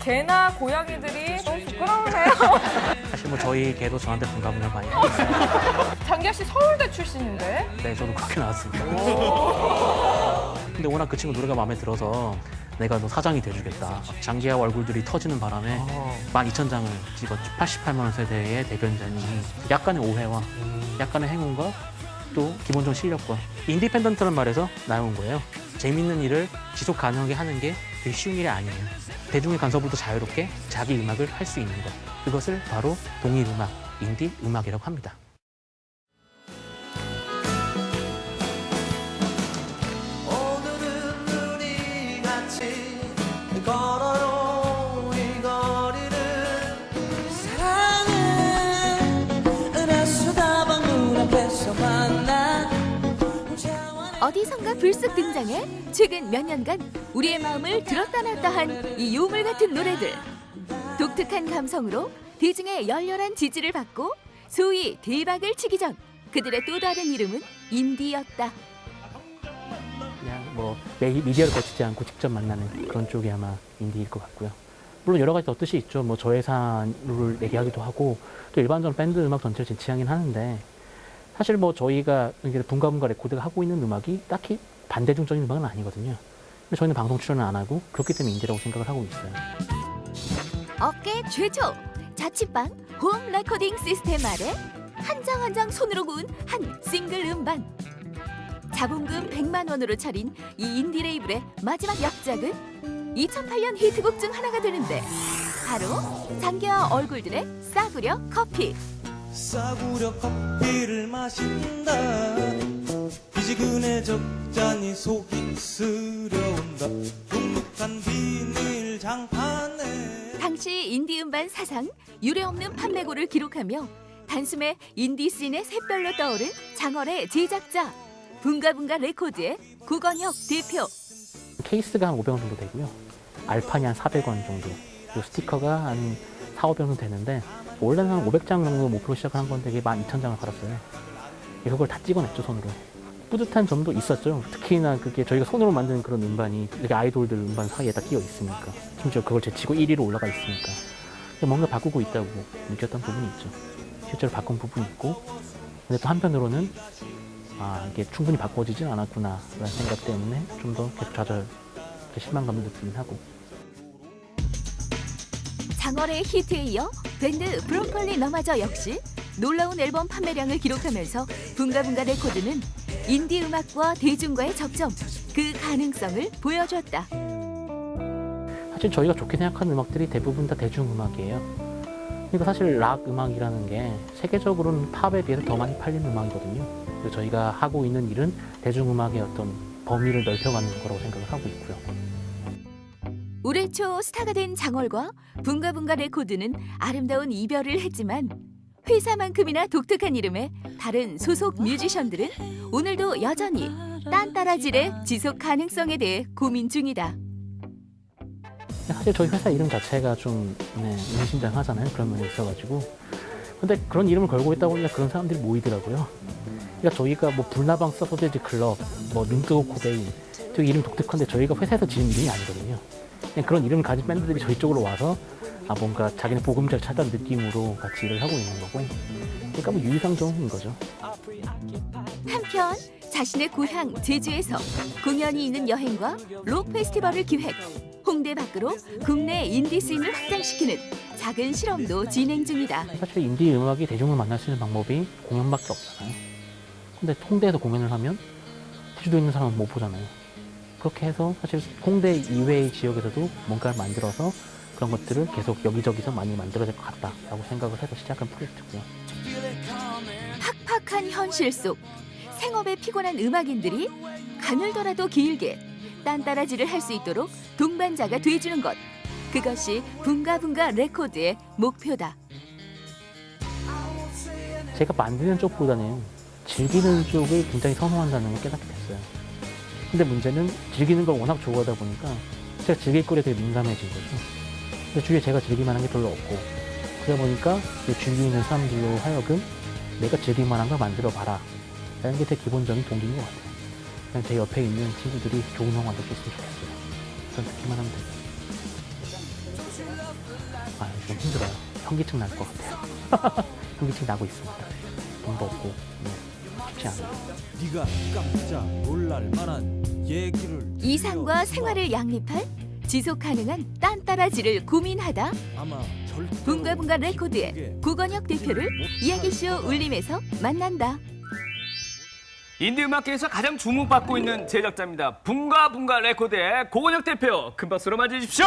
개나 고양이들이 너무 부끄러우네요. 사실 뭐 저희 개도 저한테 분가분을 많이 해요. 장기하 씨 서울대 출신인데? 네, 저도 그렇게 나왔습니다. 근데 워낙 그 친구 노래가 마음에 들어서 내가 너 사장이 돼주겠다. 장기하 얼굴들이 터지는 바람에 12,000장을 찍었죠. 88만 원 세대의 대변자니 약간의 오해와 약간의 행운과 또 기본적인 실력과 인디펜던트란 말에서 나온 거예요. 재밌는 일을 지속 가능하게 하는 게 되게 쉬운 일이 아니에요. 대중의 간섭으로도 자유롭게 자기 음악을 할 수 있는 것. 그것을 바로 동일 음악, 인디 음악이라고 합니다. 오늘은 우리 같이 걸어요 이 거리를 사랑은 은하수다방 눈앞에서 만나 어디선가 불쑥 등장해 최근 몇 년간 우리의 마음을 들었다 놨다 한 이 요물 같은 노래들. 독특한 감성으로 대중의 열렬한 지지를 받고 소위 대박을 치기 전 그들의 또 다른 이름은 인디였다. 그냥 뭐 미디어를 거치지 않고 직접 만나는 그런 쪽이 아마 인디일 것 같고요. 물론 여러 가지 더 뜻이 있죠. 뭐 저예산을 얘기하기도 하고 또 일반적으로 밴드 음악 전체를 지칭하긴 하는데 사실 뭐 저희가 붕가붕가 레코드가 하고 있는 음악이 딱히 반대중적인 음악은 아니거든요. 근데 저희는 방송 출연을 안 하고 그렇기 때문에 인디라고 생각을 하고 있어요. 업계 최초 자취방 홈 레코딩 시스템 아래 한 장 한 장 손으로 구운 한 싱글 음반. 자본금 100만 원으로 차린 이 인디 레이블의 마지막 약작은 2008년 히트곡 중 하나가 되는데 바로 장기하 얼굴들의 싸구려 커피. 싸구려 커피를 마신다 미지근해 적잖이 속이 쓰려온다 눅눅한 비닐 장판에 당시 인디 음반 사상 유례없는 판매고를 기록하며 단숨에 인디 씬의 샛별로 떠오른 장얼의 제작자 붕가붕가 레코드의 구건혁 대표. 케이스가 한 500원 정도 되고요. 알판이 한 400원 정도. 그리고 스티커가 한 4, 500원 정도 되는데 원래는 한 500장 정도 목표로 시작을 한 건데 이게 12,000장을 팔았어요. 그걸 다 찍어냈죠, 손으로. 뿌듯한 점도 있었죠. 특히나 그게 저희가 손으로 만든 그런 음반이 이렇게 아이돌들 음반 사이에 다 끼어 있으니까. 심지어 그걸 제치고 1위로 올라가 있으니까. 뭔가 바꾸고 있다고 느꼈던 부분이 있죠. 실제로 바꾼 부분이 있고. 근데 또 한편으로는 이게 충분히 바꿔지진 않았구나 라는 생각 때문에 좀 더 계속 좌절, 실망감을 느끼긴 하고. 장얼의 히트에 이어 밴드 브로콜리 너마저 역시 놀라운 앨범 판매량을 기록하면서 붕가붕가 레코드는 인디 음악과 대중과의 접점, 그 가능성을 보여줬다. 사실 저희가 좋게 생각하는 음악들이 대부분 다 대중음악이에요. 그러니까 사실 락 음악이라는 게 세계적으로는 팝에 비해서 더 많이 팔리는 음악이거든요. 그래서 저희가 하고 있는 일은 대중음악의 어떤 범위를 넓혀가는 거라고 생각을 하고 있고요. 올해 초 스타가 된 장얼과 붕가붕가 레코드는 아름다운 이별을 했지만 회사만큼이나 독특한 이름의 다른 소속 뮤지션들은 오늘도 여전히 딴따라질의 지속 가능성에 대해 고민 중이다. 사실 저희 회사 이름 자체가 좀 의미심장하잖아요. 그런 면이 있어가지고. 근데 그런 이름을 걸고 있다 보니까 그런 사람들이 모이더라고요. 그러니까 저희가 뭐 불나방 서포테지 클럽, 뭐 눈뜨고 코베인, 저희 이름 독특한데 저희가 회사에서 지은 이름이 아니거든요. 그냥 그런 이름을 가진 밴드들이 저희 쪽으로 와서 뭔가 자기네 보금자리 찾아는 느낌으로 같이 일을 하고 있는 거고. 그러니까 뭐 유의상종인 거죠. 한편 자신의 고향 제주에서 공연이 있는 여행과 록 페스티벌을 기획, 홍대 밖으로 국내 인디 씬을 확장시키는 작은 실험도 진행 중이다. 사실 인디 음악이 대중을 만날 수 있는 방법이 공연밖에 없잖아요. 근데 홍대에서 공연을 하면 제주도에 있는 사람은 못 보잖아요. 그렇게 해서 사실 홍대 이외의 지역에서도 뭔가를 만들어서 그런 것들을 계속 여기저기서 많이 만들어야 될 것 같다라고 생각을 해서 시작한 프로젝트고요. 팍팍한 현실 속 생업에 피곤한 음악인들이 가늘더라도 길게 딴따라지를 할 수 있도록 동반자가 돼주는 것. 그것이 붕가붕가 레코드의 목표다. 제가 만드는 쪽보다는 즐기는 쪽을 굉장히 선호한다는 걸 깨닫게 됐어요. 근데 문제는 즐기는 걸 워낙 좋아하다 보니까 제가 즐길 거리에 되게 민감해진 거죠. 근데 주위에 제가 즐길 만한 게 별로 없고 그러다 보니까 주위에 있는 사람들로 하여금 내가 즐길 만한 걸 만들어 봐라 라는 게 제 기본적인 동기인 것 같아요. 그냥 제 옆에 있는 친구들이 좋은 음악 만들 수 있으면 좋겠어요. 그런 듣기만 하면 돼요. 좀 힘들어요. 현기증 날 것 같아요. 현기증 나고 있습니다. 돈도 없고 쉽지 않아요. 네가 깜짝 놀랄 만한 얘기를 이상과 생활을 양립할 지속 가능한 딴따라지를 고민하다 아마 절대 붕가붕가 레코드의 구건혁 대표를 이야기쇼 울림에서 만난다. 인디 음악계에서 가장 주목받고 있는 제작자입니다. 붕가붕가 레코드의 고건혁 대표, 큰 박수로 맞이해 주십시오.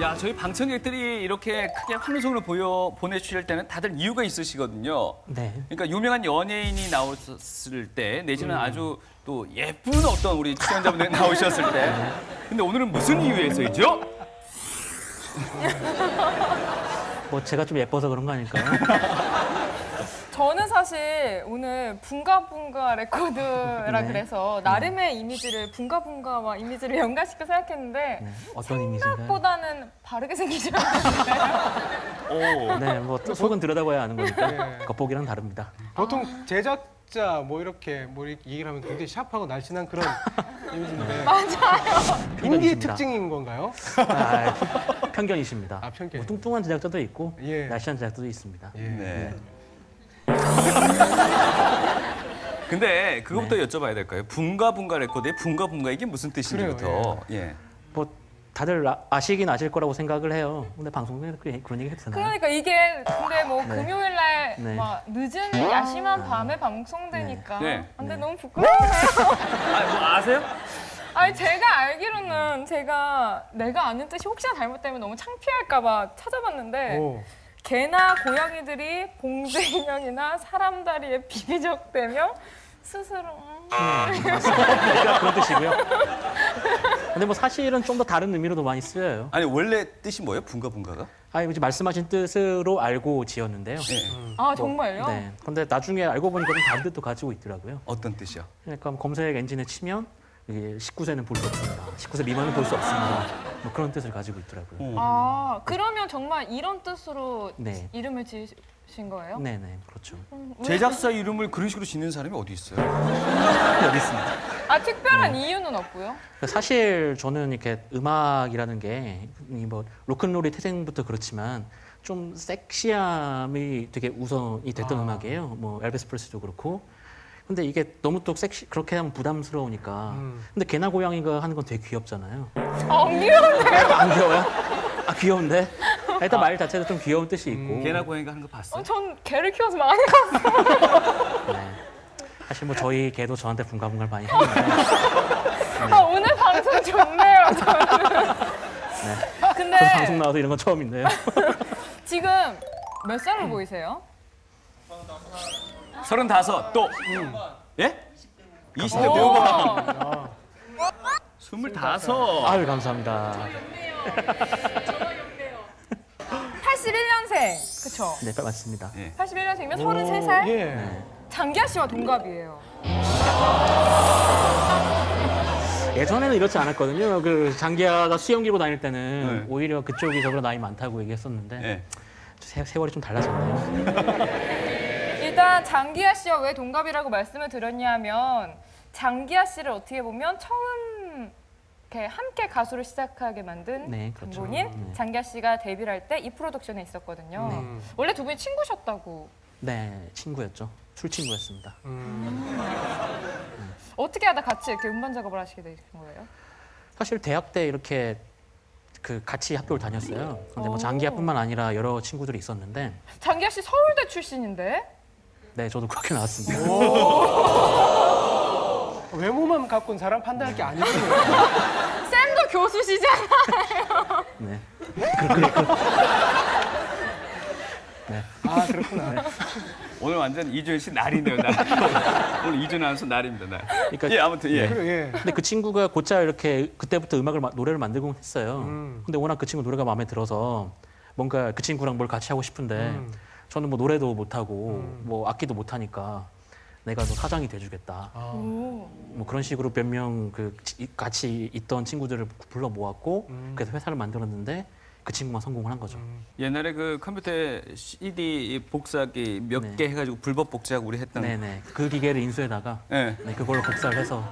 야, 저희 방청객들이 이렇게 크게 환호성을 보내주실 때는 다들 이유가 있으시거든요. 네. 그러니까 유명한 연예인이 나왔을 때 내지는 아주 또 예쁜 어떤 우리 출연자분들이 나오셨을 때. 근데 오늘은 무슨 이유에서이죠? 뭐 제가 좀 예뻐서 그런 거 아닐까요? 저는 사실 오늘 붕가붕가 레코드라 네. 그래서 나름의 이미지를 붕가붕가와 이미지를 연관시켜 생각했는데 네. 어떤 이미지인가요? 생각보다는 바르게 생기지 않았어요. 오. 네, 뭐 또 속은 들여다봐야 아는 거니까 겉보기랑 다릅니다. 보통 제작자 뭐 이렇게 얘기를 하면 굉장히 샤프하고 날씬한 그런 이미지인데 인디의 편견이십니다. 특징인 건가요? 아, 편견이십니다. 아, 편견. 뭐 뚱뚱한 제작자도 있고 예. 날씬한 제작자도 있습니다. 예. 네. 근데 그것부터 여쭤봐야 될까요? 붕가붕가 레코드의 붕가붕가 이게 무슨 뜻인지부터. 그래요, 예. 뭐 다들 아시긴 아실 거라고 생각을 해요. 근데 방송에 그런 얘기 해도 되나요? 그러니까 이게 근데 뭐 네. 금요일 날 네. 막 늦은 야심한 밤에 방송되니까. 네. 근데 네. 너무 부끄러워요. 아, 뭐 아세요? 아니 제가 알기로는 제가 내가 아는 뜻이 혹시나 잘못되면 너무 창피할까봐 찾아봤는데 오. 개나 고양이들이 봉제 인형이나 사람 다리에 비비적대며 스스로 그러니까 그런 뜻이고요. 근데 뭐 사실은 좀 더 다른 의미로도 많이 쓰여요. 아니 원래 뜻이 뭐예요? 붕가붕가가? 아니 이제 말씀하신 뜻으로 알고 지었는데요. 예. 아 정말요? 네. 근데 나중에 알고 보니까 좀 다른 뜻도 가지고 있더라고요. 어떤 뜻이요? 그러니까 검색 엔진에 치면 이게 19세는 볼 수 없습니다. 19세 미만은 볼 수 없습니다. 뭐 그런 뜻을 가지고 있더라고요. 아 그러면 정말 이런 뜻으로 네. 이름을 지으신 거예요? 네네 그렇죠. 왜? 제작사 이름을 그런 식으로 짓는 사람이 어디 있어요? 여기 있습니다. 아 특별한 이유는 없고요? 사실 저는 이렇게 음악이라는 게 뭐 로큰롤이 태생부터 그렇지만 좀 섹시함이 되게 우선이 됐던 음악이에요. 뭐 엘비스 프레슬리도 그렇고. 근데 이게 너무 또 그렇게 하면 부담스러우니까. 근데 개나 고양이가 하는 건 되게 귀엽잖아요. 안 귀여운데요? 안 귀여워요? 아 귀여운데? 일단 말 자체도 좀 귀여운 뜻이 있고. 개나 고양이가 하는 거 봤어요? 전 개를 키워서 많이 봤어요. 네. 사실 뭐 저희 개도 저한테 붕가붕가를 많이 했는데. 아, 오늘 방송 좋네요. 저는. 근데 저도 방송 나와도 이런 건 처음인데요. 지금 몇 살로 보이세요? 35, 또. 예? 20대 오. 후반. 25. 아유 감사합니다. 81년생, 그쵸? 네 맞습니다. 예. 81년생이면 33살? 예. 네. 장기하 씨와 동갑이에요. 예전에는 이렇지 않았거든요. 그 장기하가 수영 기고 다닐 때는 네. 오히려 그쪽이 저보다 나이 많다고 얘기했었는데 예. 세월이 좀 달라졌네요. 일단 장기하 씨와 왜 동갑이라고 말씀을 드렸냐면 장기하 씨를 어떻게 보면 처음 이렇게 함께 가수를 시작하게 만든 네, 그렇죠. 분인 네. 장기하 씨가 데뷔를 할 때 이 프로덕션에 있었거든요. 원래 두 분이 친구셨다고. 네, 친구였죠. 술 친구였습니다. 어떻게 하다 같이 이렇게 음반 작업을 하시게 되신 거예요? 사실 대학 때 이렇게 그 같이 학교를 다녔어요. 근데 뭐 오. 장기하뿐만 아니라 여러 친구들이 있었는데, 장기하 씨 서울대 출신인데? 네, 저도 그렇게 나왔습니다. 외모만 갖고는 사람 판단할 게 아니군요. 쌤도 교수시잖아. 네. 아 그렇구나. 오늘 완전 이준현 씨 날이네요, 날. 오늘 이준현 아나운서 날입니다, 날. 그러니까 예, 아무튼 예. 그래, 예. 근데 그 친구가 곧잘 이렇게 그때부터 노래를 만들곤 했어요. 근데 워낙 그 친구 노래가 마음에 들어서 뭔가 그 친구랑 뭘 같이 하고 싶은데 저는 뭐 노래도 못하고 뭐 악기도 못하니까 내가 너 사장이 돼주겠다. 오. 뭐 그런 식으로 몇 명 그 같이 있던 친구들을 불러 모았고 그래서 회사를 만들었는데 그 친구만 성공을 한 거죠. 옛날에 그 컴퓨터에 CD 복사기 몇 네. 개 해가지고 불법 복제하고 우리 했던. 네네. 그 기계를 인수해다가 네. 네, 그걸로 복사를 해서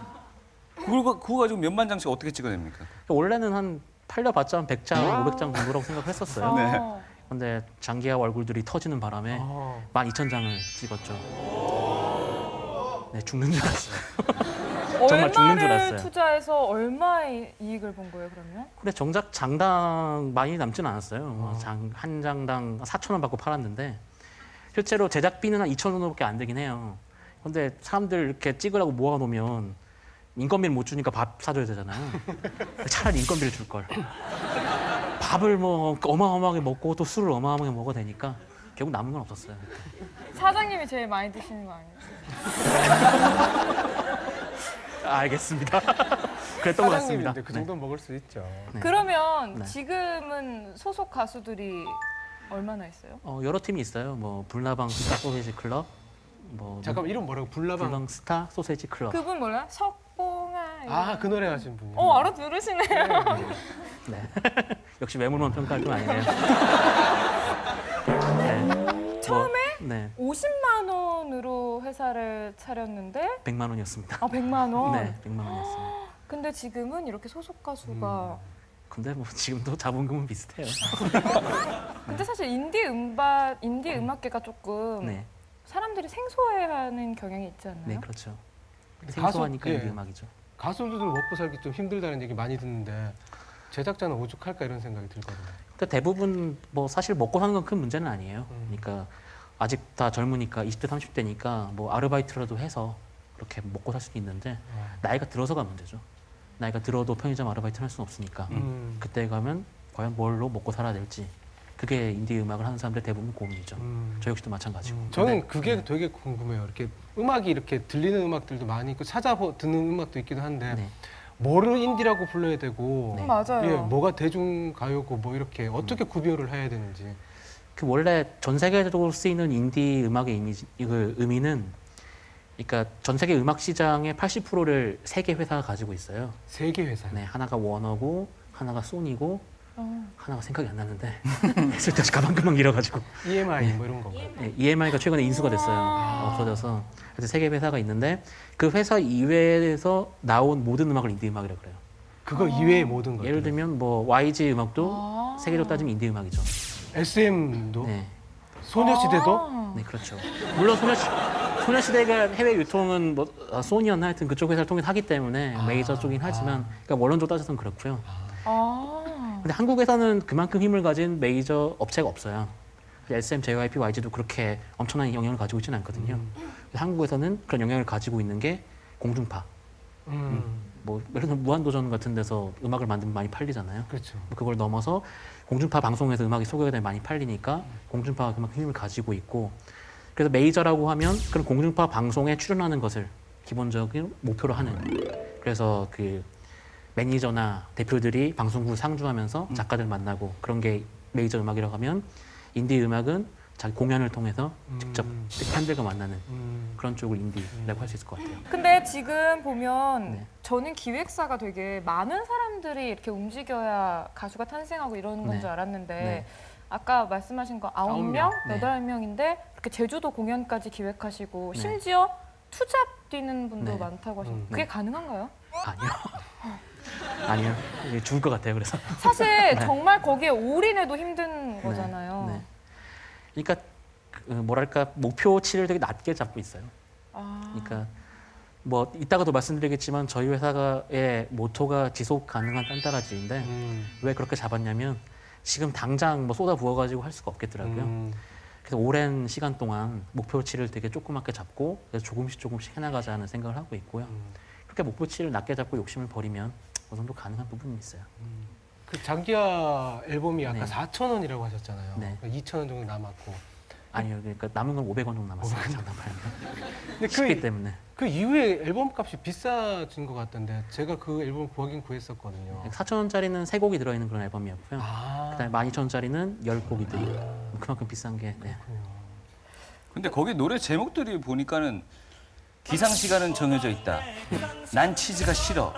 그거 가지고 몇만 장씩 어떻게 찍어냅니까? 원래는 한 팔려봤자 한 100장, 500장 정도라고 생각했었어요. 어. 근데 장기하 얼굴들이 터지는 바람에 12,000장을 찍었죠. 네, 죽는 줄 알았어요. 정말 죽는 줄 얼마를 알았어요. 투자해서 얼마의 이익을 본 거예요, 그러면? 근데 정작 장당 많이 남지는 않았어요. 한 장당 4,000원 받고 팔았는데 실제로 제작비는 한 2,000원밖에 안 되긴 해요. 근데 사람들 이렇게 찍으라고 모아놓으면 인건비를 못 주니까 밥 사줘야 되잖아요. 차라리 인건비를 줄 걸. 밥을 뭐 어마어마하게 먹고 또 술을 어마어마하게 먹어야 되니까 결국 남은 건 없었어요. 사장님이 제일 많이 드시는 거 아니에요? 알겠습니다. 그랬던 것 같습니다. 사장님인데 그 네. 정도는 먹을 수 있죠. 네. 그러면 네. 지금은 소속 가수들이 얼마나 있어요? 여러 팀이 있어요. 뭐 불나방 스타 소세지 클럽, 뭐 잠깐 이름 뭐라고? 불나방. 불나방 스타 소세지 클럽. 그분 몰라요? 석봉아. 아, 그 노래 하신 분이요. 알아들으시네요. 네. 역시 외모만 평가할 건 아니네요. 네. 처음에 네. 50만 원으로 회사를 차렸는데 100만 원이었습니다. 100만 원? 네, 100만 원이었습니다. 근데 지금은 이렇게 소속 가수가 근데 뭐 지금도 자본금은 비슷해요. 근데 사실 인디 음악계가 조금 네, 사람들이 생소해하는 경향이 있지 않나요? 네 그렇죠. 근데 생소하니까 가수- 이게 예. 음악이죠. 가수들도 먹고 살기 좀 힘들다는 얘기 많이 듣는데 제작자는 오죽할까 이런 생각이 들거든요. 근데 대부분 뭐 사실 먹고 사는 건 큰 문제는 아니에요. 그러니까 아직 다 젊으니까 20대 30대니까 뭐 아르바이트라도 해서 그렇게 먹고 살 수도 있는데 나이가 들어서가 문제죠. 나이가 들어도 편의점 아르바이트를 할 수는 없으니까 그때 가면 과연 뭘로 먹고 살아야 될지 그게 인디 음악을 하는 사람들 대부분 고민이죠. 저 역시도 마찬가지고. 저는 근데 그게 되게 궁금해요. 이렇게 음악이 이렇게 들리는 음악들도 많이 있고 찾아 듣는 음악도 있기도 한데 네. 뭐를 인디라고 불러야 되고 맞아요. 예, 뭐가 대중 가요고 뭐 이렇게 어떻게 구별을 해야 되는지. 그 원래 전 세계적으로 쓰이는 인디 음악의 의미는 그러니까 전 세계 음악 시장의 80%를 세 개 회사가 가지고 있어요. 세계 회사. 네, 하나가 워너고 하나가 소니고 어. 하나가 생각이 안 나는데 했을 때 가방금방 잃어가지고 EMI 뭐 이런 거. 네, EMI가 최근에 인수가 됐어요. 없어져서 그래서 세 개 회사가 있는데 그 회사 이외에서 나온 모든 음악을 인디 음악이라고 그래요. 그거 이외의 모든 것들. 예를 들면 뭐 YG 음악도 세계적으로 따지면 인디 음악이죠. SM도 네, 소녀시대도 네 그렇죠. 물론 소녀시대가 해외 유통은 뭐 소니였나 하여튼 그쪽 회사를 통해 하기 때문에 메이저 쪽이긴 하지만 그러니까 원론적으로 따져서는 그렇고요. 근데 한국에서는 그만큼 힘을 가진 메이저 업체가 없어요. SM, JYP, YG도 그렇게 엄청난 영향을 가지고 있지는 않거든요. 한국에서는 그런 영향을 가지고 있는 게 공중파. 뭐 예를 들면 무한도전 같은 데서 음악을 만들면 많이 팔리잖아요. 그렇죠. 그걸 넘어서 공중파 방송에서 음악이 소개가 되면 많이 팔리니까 공중파가 그만큼 힘을 가지고 있고 그래서 메이저라고 하면 그런 공중파 방송에 출연하는 것을 기본적인 목표로 하는 그래서 그 매니저나 대표들이 방송국을 상주하면서 작가들 만나고 그런 게 메이저 음악이라고 하면 인디 음악은 자기 공연을 통해서 직접 팬들과 만나는 그런 쪽을 인디라고 할 수 있을 것 같아요. 근데 지금 보면 네. 저는 기획사가 되게 많은 사람들이 이렇게 움직여야 가수가 탄생하고 이러는 건 네. 줄 알았는데 네. 아까 말씀하신 거 9명, 명. 네. 8명인데 이렇게 제주도 공연까지 기획하시고 네. 심지어 투잡 뛰는 분도 네. 많다고 하셨는데 그게 네. 가능한가요? 아니요. 아니요. 이게 죽을 것 같아요. 그래서. 사실 정말 거기에 올인해도 힘든 거잖아요. 네. 그러니까 뭐랄까 목표치를 되게 낮게 잡고 있어요. 아, 그러니까 뭐 이따가도 말씀드리겠지만 저희 회사의 모토가 지속 가능한 딴따라지인데 왜 그렇게 잡았냐면 지금 당장 뭐 쏟아 부어가지고 할 수가 없겠더라고요. 그래서 오랜 시간 동안 목표치를 되게 조그맣게 잡고 그래서 조금씩 해나가자는 생각을 하고 있고요. 그렇게 목표치를 낮게 잡고 욕심을 버리면 어느 정도 가능한 부분이 있어요. 그 장기하 앨범이 아까 네. 4,000원이라고 하셨잖아요. 네. 2,000원 정도 남았고. 아니요, 그러니까 남은 건 500원 정도 남았어요. 장난 팔면. 근데 쉽기 때문에. 그 이후에 앨범 값이 비싸진 것 같던데 제가 그 앨범 구하긴 구했었거든요. 4,000원짜리는 3곡이 들어있는 그런 앨범이었고요. 아, 그다음에 12,000원짜리는 10곡이 들어있는 그만큼 비싼 게. 네. 근데 거기 노래 제목들이 보니까는 기상 시간은 정해져 있다. 난 치즈가 싫어.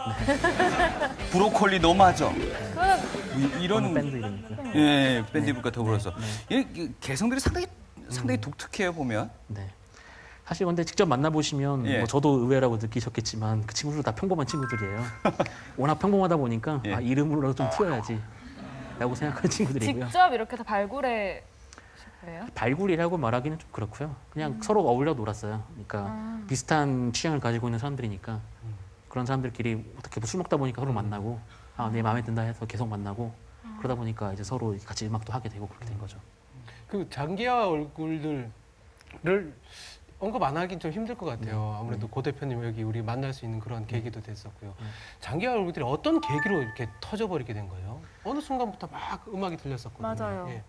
브로콜리 너무 하죠. 그거는 이런 밴드 이름이고요. 예, 밴드 이름과 더불어서 네. 이 개성들이 상당히 독특해요 보면. 네. 사실 근데 직접 만나보시면 예. 뭐 저도 의외라고 느끼셨겠지만 그 친구들 다 평범한 친구들이에요. 워낙 평범하다 보니까 예. 아, 이름으로라도 좀 튀어야지 라고 생각하는 친구들이고요. 직접 이렇게 다 발굴해 그래요? 발굴이라고 말하기는 좀 그렇고요. 그냥 서로 어울려 놀았어요. 그러니까 비슷한 취향을 가지고 있는 사람들이니까 그런 사람들끼리 어떻게 술 먹다 보니까 서로 만나고 아, 내 마음에 든다 해서 계속 만나고 그러다 보니까 이제 서로 같이 음악도 하게 되고 그렇게 된 거죠. 그 장기하 얼굴들을 언급 안 하긴 좀 힘들 것 같아요. 아무래도 고 대표님 여기 우리 만날 수 있는 그런 계기도 됐었고요. 장기하 얼굴들이 어떤 계기로 이렇게 터져버리게 된 거예요? 어느 순간부터 막 음악이 들렸었거든요. 맞아요. 예.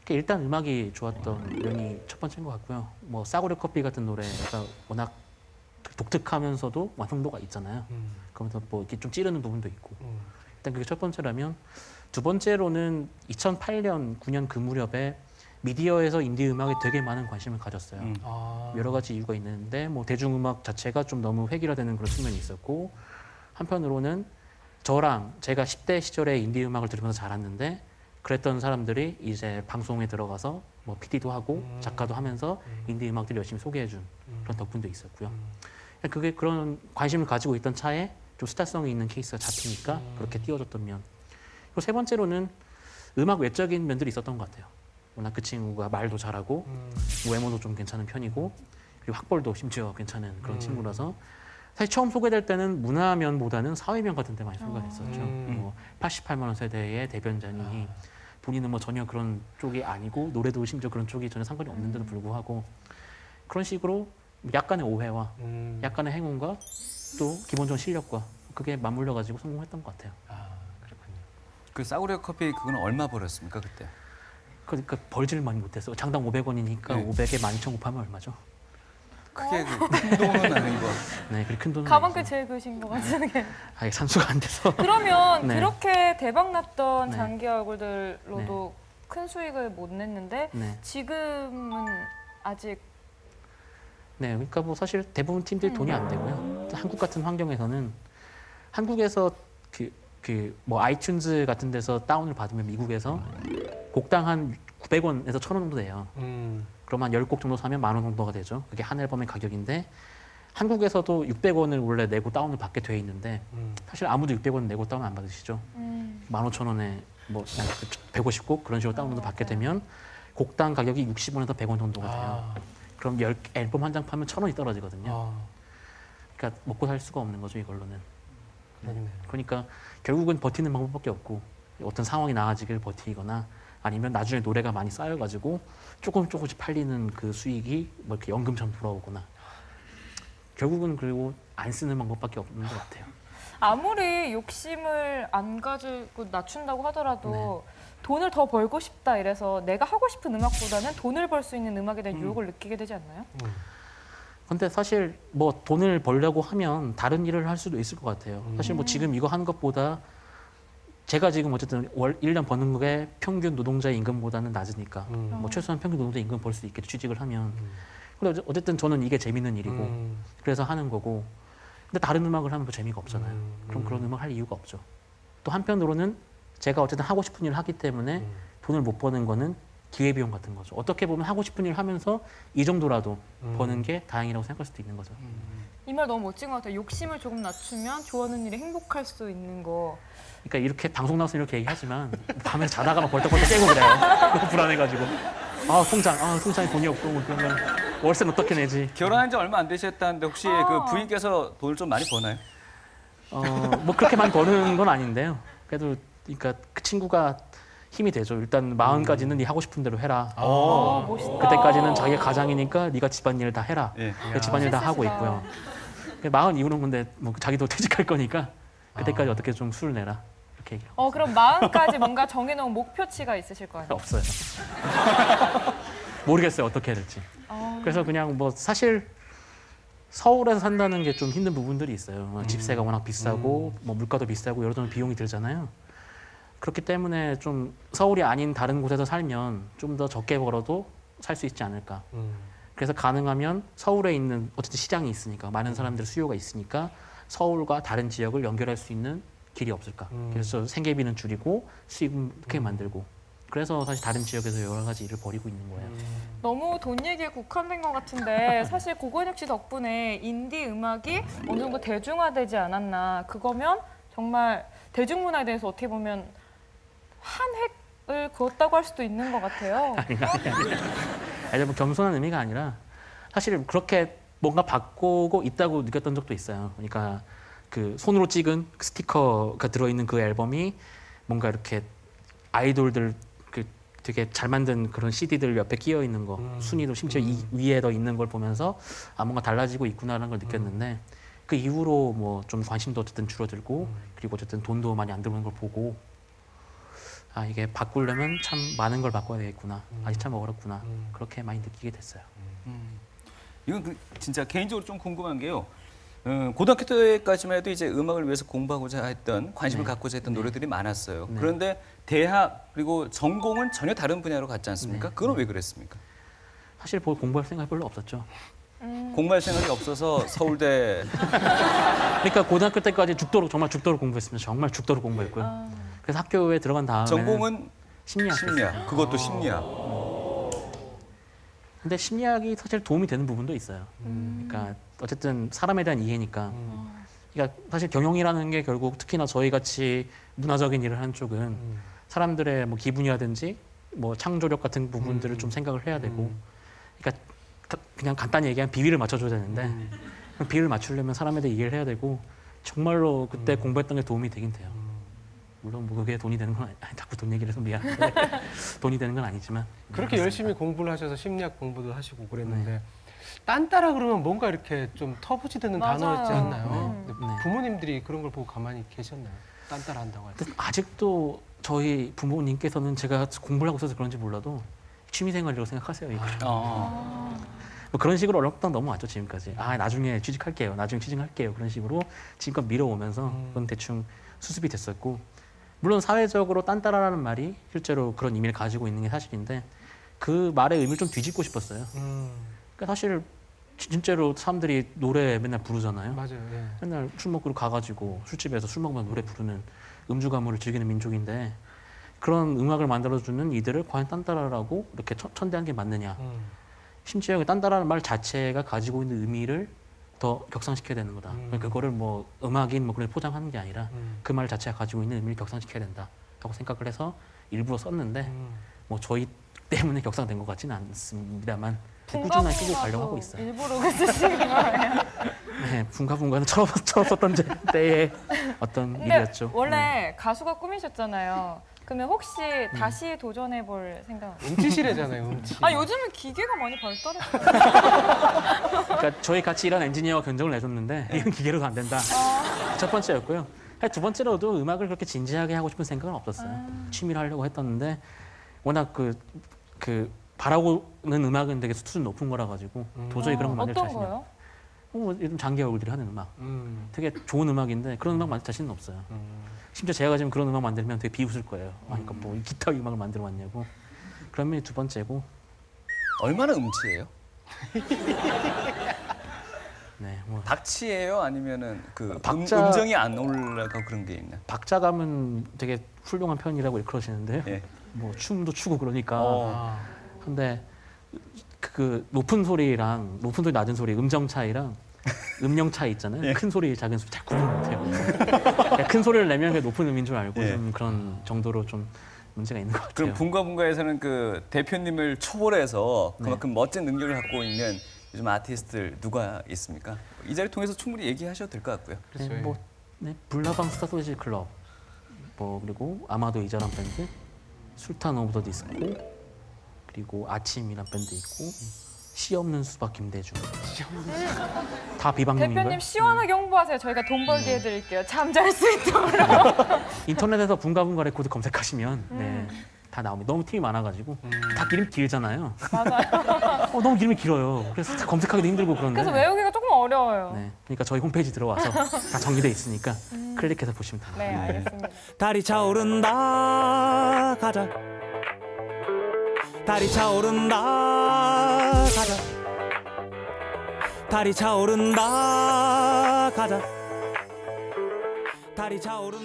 그러니까 일단 음악이 좋았던 면이 첫 번째인 것 같고요. 뭐 싸구려 커피 같은 노래가 워낙 독특하면서도 완성도가 있잖아요. 그러면서 뭐 이렇게 좀 찌르는 부분도 있고. 일단 그게 첫 번째라면 두 번째로는 2008년, 9년 그 무렵에 미디어에서 인디 음악에 되게 많은 관심을 가졌어요. 아. 여러 가지 이유가 있는데 뭐 대중음악 자체가 좀 너무 획일화되는 그런 측면이 있었고 한편으로는 저랑 제가 10대 시절에 인디 음악을 들으면서 자랐는데 그랬던 사람들이 이제 방송에 들어가서 뭐 PD도 하고 작가도 하면서 인디 음악들 열심히 소개해준 그런 덕분도 있었고요. 그게 그런 관심을 가지고 있던 차에 좀 스타성이 있는 케이스가 잡히니까 그렇게 띄워줬던 면. 그리고 세 번째로는 음악 외적인 면들이 있었던 것 같아요. 워낙 그 친구가 말도 잘하고 외모도 좀 괜찮은 편이고 그리고 학벌도 심지어 괜찮은 그런 친구라서 사실 처음 소개될 때는 문화면보다는 사회면 같은 데 많이 소개가 됐었죠. 뭐 88만 원 세대의 대변자니 본인은 뭐 전혀 그런 쪽이 아니고 노래도 심지어 그런 쪽이 전혀 상관이 없는데도 불구하고 그런 식으로 약간의 오해와 약간의 행운과 또 기본적인 실력과 그게 맞물려 가지고 성공했던 것 같아요. 아, 그렇군요. 그 싸구려 커피 그건 얼마 벌었습니까 그때? 그러니까 벌지를 많이 못했어요. 장당 500원이니까 네. 500에 12,900 하면 얼마죠? 크게 큰 돈은 아니고. 네, 그렇게 큰 돈은 가방끈 아니죠. 제일 크신 것 같은데. 아예 산수가 안 돼서. 그러면 네. 그렇게 대박 났던 네. 장기 얼굴들로도 큰 수익을 못 냈는데 네. 지금은 아직 네, 그러니까 뭐 사실 대부분 팀들이 돈이 안 되고요. 한국 같은 환경에서는 한국에서 뭐 아이튠즈 같은 데서 다운을 받으면 미국에서 곡당 한 900원에서 1,000원 정도 돼요. 그럼 한 10곡 정도 사면 10,000원 정도가 되죠. 그게 한 앨범의 가격인데 한국에서도 600원을 원래 내고 다운을 받게 돼 있는데 사실 아무도 600원 내고 다운 안 받으시죠. 15,000원에 뭐 150곡 그런 식으로 다운로드 받게 되면 곡당 가격이 60원에서 100원 정도가 돼요. 그럼 앨범 한 장 파면 1,000원이 떨어지거든요. 그러니까 먹고 살 수가 없는 거죠, 이걸로는. 그러니까 결국은 버티는 방법밖에 없고 어떤 상황이 나아지길 버티거나 아니면 나중에 노래가 많이 쌓여가지고 조금씩 팔리는 그 수익이 뭐 이렇게 연금처럼 돌아오거나 결국은 그리고 안 쓰는 방법밖에 없는 것 같아요. 아무리 욕심을 안 가지고 낮춘다고 하더라도 돈을 더 벌고 싶다 이래서 내가 하고 싶은 음악보다는 돈을 벌 수 있는 음악에 대한 유혹을 느끼게 되지 않나요? 근데 사실 뭐 돈을 벌려고 하면 다른 일을 할 수도 있을 것 같아요. 사실 뭐 지금 이거 하는 것보다 제가 지금 어쨌든 월 1년 버는 게 평균 노동자의 임금보다는 낮으니까 뭐 최소한 평균 노동자 임금 벌 수 있게 취직을 하면 근데 어쨌든 저는 이게 재밌는 일이고 그래서 하는 거고 근데 다른 음악을 하면 그 재미가 없잖아요. 그럼 그런 음악 할 이유가 없죠. 또 한편으로는 제가 어쨌든 하고 싶은 일을 하기 때문에 돈을 못 버는 거는 기회비용 같은 거죠. 어떻게 보면 하고 싶은 일을 하면서 이 정도라도 버는 게 다행이라고 생각할 수도 있는 거죠. 이 말 너무 멋진 것 같아요. 욕심을 조금 낮추면 좋아하는 일에 행복할 수 있는 거. 그러니까 이렇게 방송 나와서 이렇게 얘기하지만 밤에 자다가 막 벌떡벌떡 깨고 그래요. 너무 불안해가지고. 통장에 돈이 없고 뭐 그러면 월세는 어떻게 내지? 결혼한 지 얼마 안 되셨다는데 혹시 그 부인께서 돈을 좀 많이 버나요? 뭐 그렇게 많이 버는 건 아닌데요. 그래도 그러니까 그 친구가 힘이 되죠. 일단 40까지는 네 하고 싶은 대로 해라. 멋있다. 그때까지는 자기가 가장이니까 네가 집안일 다 해라. 예. 집안일 다 하고 멋있으시다. 있고요. 40 이후는 근데 뭐 자기도 퇴직할 거니까 그때까지 어떻게 좀 수를 내라. 이렇게 얘기하고 그럼 마음까지 뭔가 정해놓은 목표치가 있으실 거 아니에요? 없어요. 모르겠어요. 어떻게 해야 될지. 그래서 그냥 뭐 사실 서울에서 산다는 게 좀 힘든 부분들이 있어요. 집세가 워낙 비싸고 뭐 물가도 비싸고 여러 가지 비용이 들잖아요. 그렇기 때문에 좀 서울이 아닌 다른 곳에서 살면 좀 더 적게 벌어도 살 수 있지 않을까. 그래서 가능하면 서울에 있는 어쨌든 시장이 있으니까 많은 사람들 수요가 있으니까 서울과 다른 지역을 연결할 수 있는 길이 없을까. 그래서 생계비는 줄이고 수익은 크게 만들고. 그래서 사실 다른 지역에서 여러 가지 일을 벌이고 있는 거예요. 너무 돈 얘기에 국한된 것 같은데 사실 고건혁 씨 덕분에 인디 음악이 어느 정도 대중화되지 않았나. 그거면 정말 대중문화에 대해서 어떻게 보면 한 획을 그었다고 할 수도 있는 것 같아요. 아니, 뭐 겸손한 의미가 아니라 사실 그렇게 뭔가 바꾸고 있다고 느꼈던 적도 있어요. 그러니까 그 손으로 찍은 스티커가 들어있는 그 앨범이 뭔가 이렇게 아이돌들 그 되게 잘 만든 그런 CD들 옆에 끼어 있는 거 순위도 심지어 이 위에 더 있는 걸 보면서 아 뭔가 달라지고 있구나라는 걸 느꼈는데 그 이후로 뭐 좀 관심도 어쨌든 줄어들고 그리고 어쨌든 돈도 많이 안 들어오는 걸 보고 아 이게 바꾸려면 참 많은 걸 바꿔야 되겠구나. 아직 참 어렵구나. 그렇게 많이 느끼게 됐어요. 이건 진짜 개인적으로 좀 궁금한 게요. 고등학교 때까지만 해도 이제 음악을 위해서 공부하고자 했던 관심을 갖고자 했던 노래들이 많았어요. 네. 그런데 대학 그리고 전공은 전혀 다른 분야로 갔지 않습니까? 네. 그건 왜 그랬습니까? 사실 뭐 공부할 생각이 별로 없었죠. 공부할 생각이 없어서 서울대 그러니까 고등학교 때까지 정말 죽도록 공부했습니다. 정말 죽도록 공부했고요. 그래서 학교에 들어간 다음에 전공은 심리학. 심리학. 그것도 심리학. 근데 심리학이 사실 도움이 되는 부분도 있어요. 그러니까 어쨌든 사람에 대한 이해니까. 그러니까 사실 경영이라는 게 결국 특히나 저희 같이 문화적인 일을 하는 쪽은 사람들의 뭐 기분이라든지 뭐 창조력 같은 부분들을 좀 생각을 해야 되고. 그러니까 그냥 간단히 얘기하면 비위를 맞춰줘야 되는데 그 비위를 맞추려면 사람에 대해 이해를 해야 되고 정말로 그때 공부했던 게 도움이 되긴 돼요. 물론 뭐 그게 돈이 되는 건 아니, 자꾸 돈 얘기를 해서 미안한데 돈이 되는 건 아니지만 그렇게 열심히 공부를 하셔서 심리학 공부도 하시고 그랬는데 딴따라 그러면 뭔가 이렇게 좀 터부지되는 맞아요. 단어였지 않나요? 음. 근데 네. 부모님들이 그런 걸 보고 가만히 계셨나요? 딴따라 한다고 할 때. 근데 아직도 저희 부모님께서는 제가 공부를 하고 있어서 그런지 몰라도 취미생활이라고 생각하세요. 이걸. 뭐 그런 식으로 얼렁뚱 넘어왔죠 지금까지. 아 나중에 취직할게요. 나중에 취직할게요. 그런 식으로 지금껏 밀어오면서 그건 대충 수습이 됐었고 물론 사회적으로 딴따라라는 말이 실제로 그런 의미를 가지고 있는 게 사실인데 그 말의 의미를 좀 뒤집고 싶었어요. 그러니까 사실 진짜로 사람들이 노래 맨날 부르잖아요. 맞아요. 예. 맨날 술 먹으러 가가지고 술집에서 술 먹으면 노래 부르는 음주 가무를 즐기는 민족인데 그런 음악을 만들어주는 이들을 과연 딴따라라고 이렇게 천대한 게 맞느냐. 심지어 그 딴따라는 말 자체가 가지고 있는 의미를 더 격상시켜야 되는 거다. 그거를 뭐 음악인 뭐 그런 포장하는 게 아니라 그 말 자체가 가지고 있는 의미를 격상시켜야 된다라고 생각을 해서 일부러 썼는데 뭐 저희 때문에 격상된 것 같지는 않습니다만 꾸준하게 쓰고 가려고 하고 있어요. 일부러 그 쓰시는 거예요. 네, 분가분가는 처음 썼던 때의 어떤 근데 일이었죠. 원래 가수가 꿈이셨잖아요. 그러면 혹시 다시 도전해볼 생각? 음치시래잖아요. 음치. 아 요즘은 기계가 많이 발달했어요. 그러니까 저희 같이 일하는 엔지니어가 견적을 내줬는데 이건 기계로도 안 된다. 첫 번째였고요. 두 번째로도 음악을 그렇게 진지하게 하고 싶은 생각은 없었어요. 취미로 하려고 했었는데 워낙 그 바라고는 음악은 되게 수준 높은 거라 가지고 도저히 그런 거 만들 어떤 자신이 거요? 뭐 요즘 장기 얼굴들이 하는 음악 되게 좋은 음악인데 그런 음악 만들 자신은 없어요. 심지어 제가 지금 그런 음악 만들면 되게 비웃을 거예요. 그러니까 뭐 기타 음악을 만들어 왔냐고. 그런 면이 두 번째고. 얼마나 음치예요? 네, 뭐 박치예요? 아니면은 그 박자- 음정이 안 올라가고 그런 게 있나? 박자감은 되게 훌륭한 편이라고 그러시는데요. 예. 뭐 춤도 추고 그러니까. 아. 근데 근데 그 높은 소리 낮은 소리 음정 차이랑 음량 차이 있잖아요. 예. 큰 소리 작은 소리 잘 구분 못해요. 큰 소리를 내면 그게 높은 음인 줄 알고 예. 좀 그런 정도로 좀 문제가 있는 것 같아요. 그럼 분가분가에서는 그 대표님을 초월해서 그만큼 멋진 능력을 갖고 있는 요즘 아티스트들 누가 있습니까? 이 자리 통해서 충분히 얘기하셔도 될 것 같고요. 네, 그렇죠. 뭐 네, 불나방스타 소리지 클럽, 뭐 그리고 아마도 이자란 밴드, 술탄 오브 더 디스코, 그리고 아침이란 밴드 있고 시 없는 수박 김대중. 다 비방용인가요? 대표님 시원하게 홍보하세요. 저희가 돈 벌게 해드릴게요. 잠잘 수 있도록. 인터넷에서 분가분가 레코드 검색하시면 네, 다 나옵니다. 너무 팀이 많아가지고 다 이름이 길잖아요. 맞아요. 너무 이름이 길어요. 그래서 다 검색하기도 힘들고 그런데. 그래서 외우기가 조금 어려워요. 네, 그러니까 저희 홈페이지 들어와서 다 정리돼 있으니까 클릭해서 보시면 됩니다. 네, 알겠습니다. 달이 차오른다 가자 달이 차오른다 가자 달이 차오른다 가자 달이 차오른다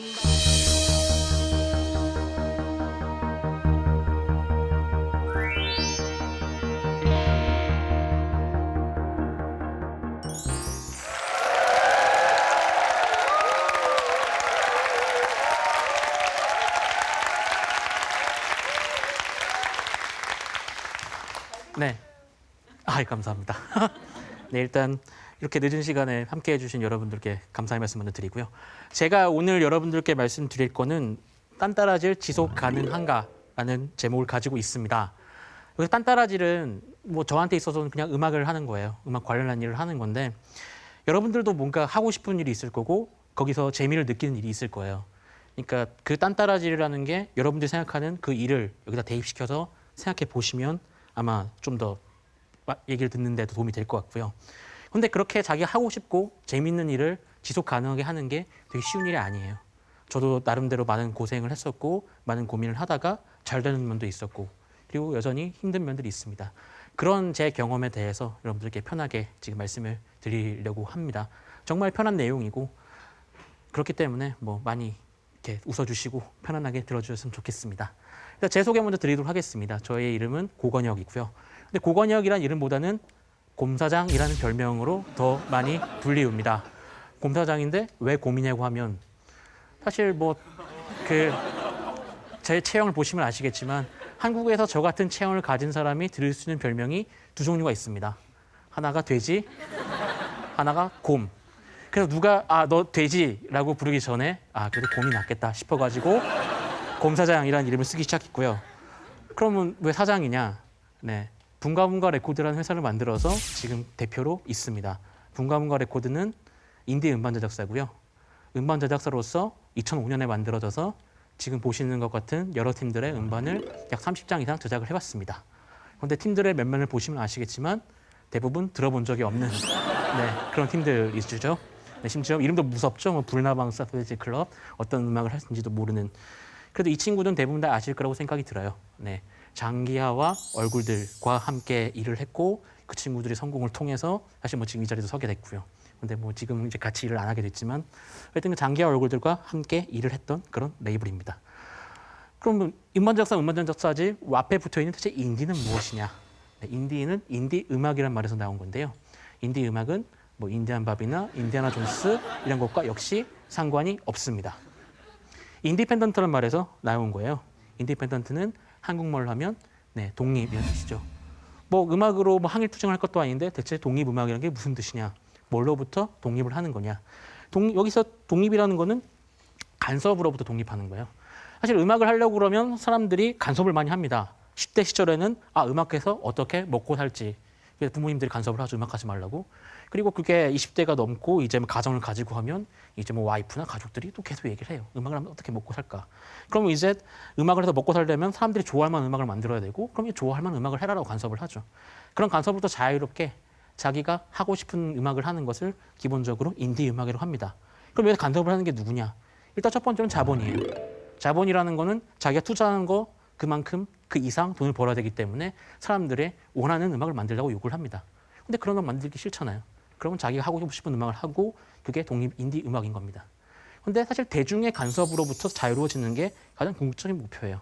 네. 감사합니다. 네, 일단 이렇게 늦은 시간에 함께 해주신 여러분들께 감사의 말씀 먼저 드리고요. 제가 오늘 여러분들께 말씀드릴 거는 딴따라질 지속 가능한가라는 제목을 가지고 있습니다. 여기서 딴따라질은 뭐 저한테 있어서는 그냥 음악을 하는 거예요. 음악 관련한 일을 하는 건데 여러분들도 뭔가 하고 싶은 일이 있을 거고 거기서 재미를 느끼는 일이 있을 거예요. 그러니까 그 딴따라질이라는 게 여러분들이 생각하는 그 일을 여기다 대입시켜서 생각해 보시면 아마 좀 더 얘기를 듣는 데도 도움이 될 것 같고요. 근데 그렇게 자기가 하고 싶고 재밌는 일을 지속 가능하게 하는 게 되게 쉬운 일이 아니에요. 저도 나름대로 많은 고생을 했었고 많은 고민을 하다가 잘 되는 면도 있었고 그리고 여전히 힘든 면들이 있습니다. 그런 제 경험에 대해서 여러분들께 편하게 지금 말씀을 드리려고 합니다. 정말 편한 내용이고 그렇기 때문에 뭐 많이 이렇게 웃어주시고 편안하게 들어주셨으면 좋겠습니다. 일단 제 소개 먼저 드리도록 하겠습니다. 저의 이름은 고건혁이고요. 근데 고건혁이라는 이름보다는 곰사장이라는 별명으로 더 많이 불리웁니다. 곰사장인데 왜 곰이냐고 하면 사실 뭐 제 체형을 보시면 아시겠지만 한국에서 저 같은 체형을 가진 사람이 들을 수 있는 별명이 두 종류가 있습니다. 하나가 돼지, 하나가 곰. 그래서 누가 너 돼지라고 부르기 전에 그래도 곰이 낫겠다 싶어가지고 곰사장이라는 이름을 쓰기 시작했고요. 그러면 왜 사장이냐? 네, 붕가붕가 레코드라는 회사를 만들어서 지금 대표로 있습니다. 붕가붕가 레코드는 인디 음반 제작사고요. 음반 제작사로서 2005년에 만들어져서 지금 보시는 것 같은 여러 팀들의 음반을 약 30장 이상 제작을 해봤습니다. 그런데 팀들의 면면을 보시면 아시겠지만 대부분 들어본 적이 없는 그런 팀들이죠. 네, 심지어 이름도 무섭죠. 뭐 불나방 사페지 클럽 어떤 음악을 하는지도 모르는. 그래도 이 친구들은 대부분 다 아실 거라고 생각이 들어요. 네, 장기하와 얼굴들과 함께 일을 했고 그 친구들의 성공을 통해서 사실 뭐 지금 이 자리에서 서게 됐고요. 근데 뭐 지금 이제 같이 일을 안 하게 됐지만 하여튼 그 장기하 얼굴들과 함께 일을 했던 그런 레이블입니다. 그럼 음반 작사지 앞에 붙어 있는 대체 인디는 무엇이냐? 네, 인디는 인디 음악이란 말에서 나온 건데요. 인디 음악은 뭐 인디안 밥이나 인디아나 존스 이런 것과 역시 상관이 없습니다. 인디펜던트란 말에서 나온 거예요. 인디펜던트는 한국말로 하면 독립이라는 뜻이죠. 뭐 음악으로 뭐 항일투쟁할 것도 아닌데 대체 독립음악이라는 게 무슨 뜻이냐? 뭘로부터 독립을 하는 거냐? 여기서 독립이라는 거는 간섭으로부터 독립하는 거예요. 사실 음악을 하려고 그러면 사람들이 간섭을 많이 합니다. 10대 시절에는 음악해서 어떻게 먹고 살지. 부모님들이 간섭을 하죠. 음악하지 말라고. 그리고 그게 20대가 넘고 이제 가정을 가지고 하면 이제 뭐 와이프나 가족들이 또 계속 얘기를 해요. 음악을 하면 어떻게 먹고 살까? 그러면 이제 음악을 해서 먹고 살려면 사람들이 좋아할 만한 음악을 만들어야 되고 그럼 좋아할 만한 음악을 해라라고 간섭을 하죠. 그런 간섭부터 자유롭게 자기가 하고 싶은 음악을 하는 것을 기본적으로 인디 음악이라고 합니다. 그럼 여기서 간섭을 하는 게 누구냐? 일단 첫 번째는 자본이에요. 자본이라는 거는 자기가 투자하는 거 그만큼 그 이상 돈을 벌어야 되기 때문에 사람들의 원하는 음악을 만들라고 요구를 합니다. 근데 그런 음악 만들기 싫잖아요. 그러면 자기가 하고 싶은 음악을 하고 그게 독립 인디 음악인 겁니다. 근데 사실 대중의 간섭으로부터 자유로워지는 게 가장 궁극적인 목표예요.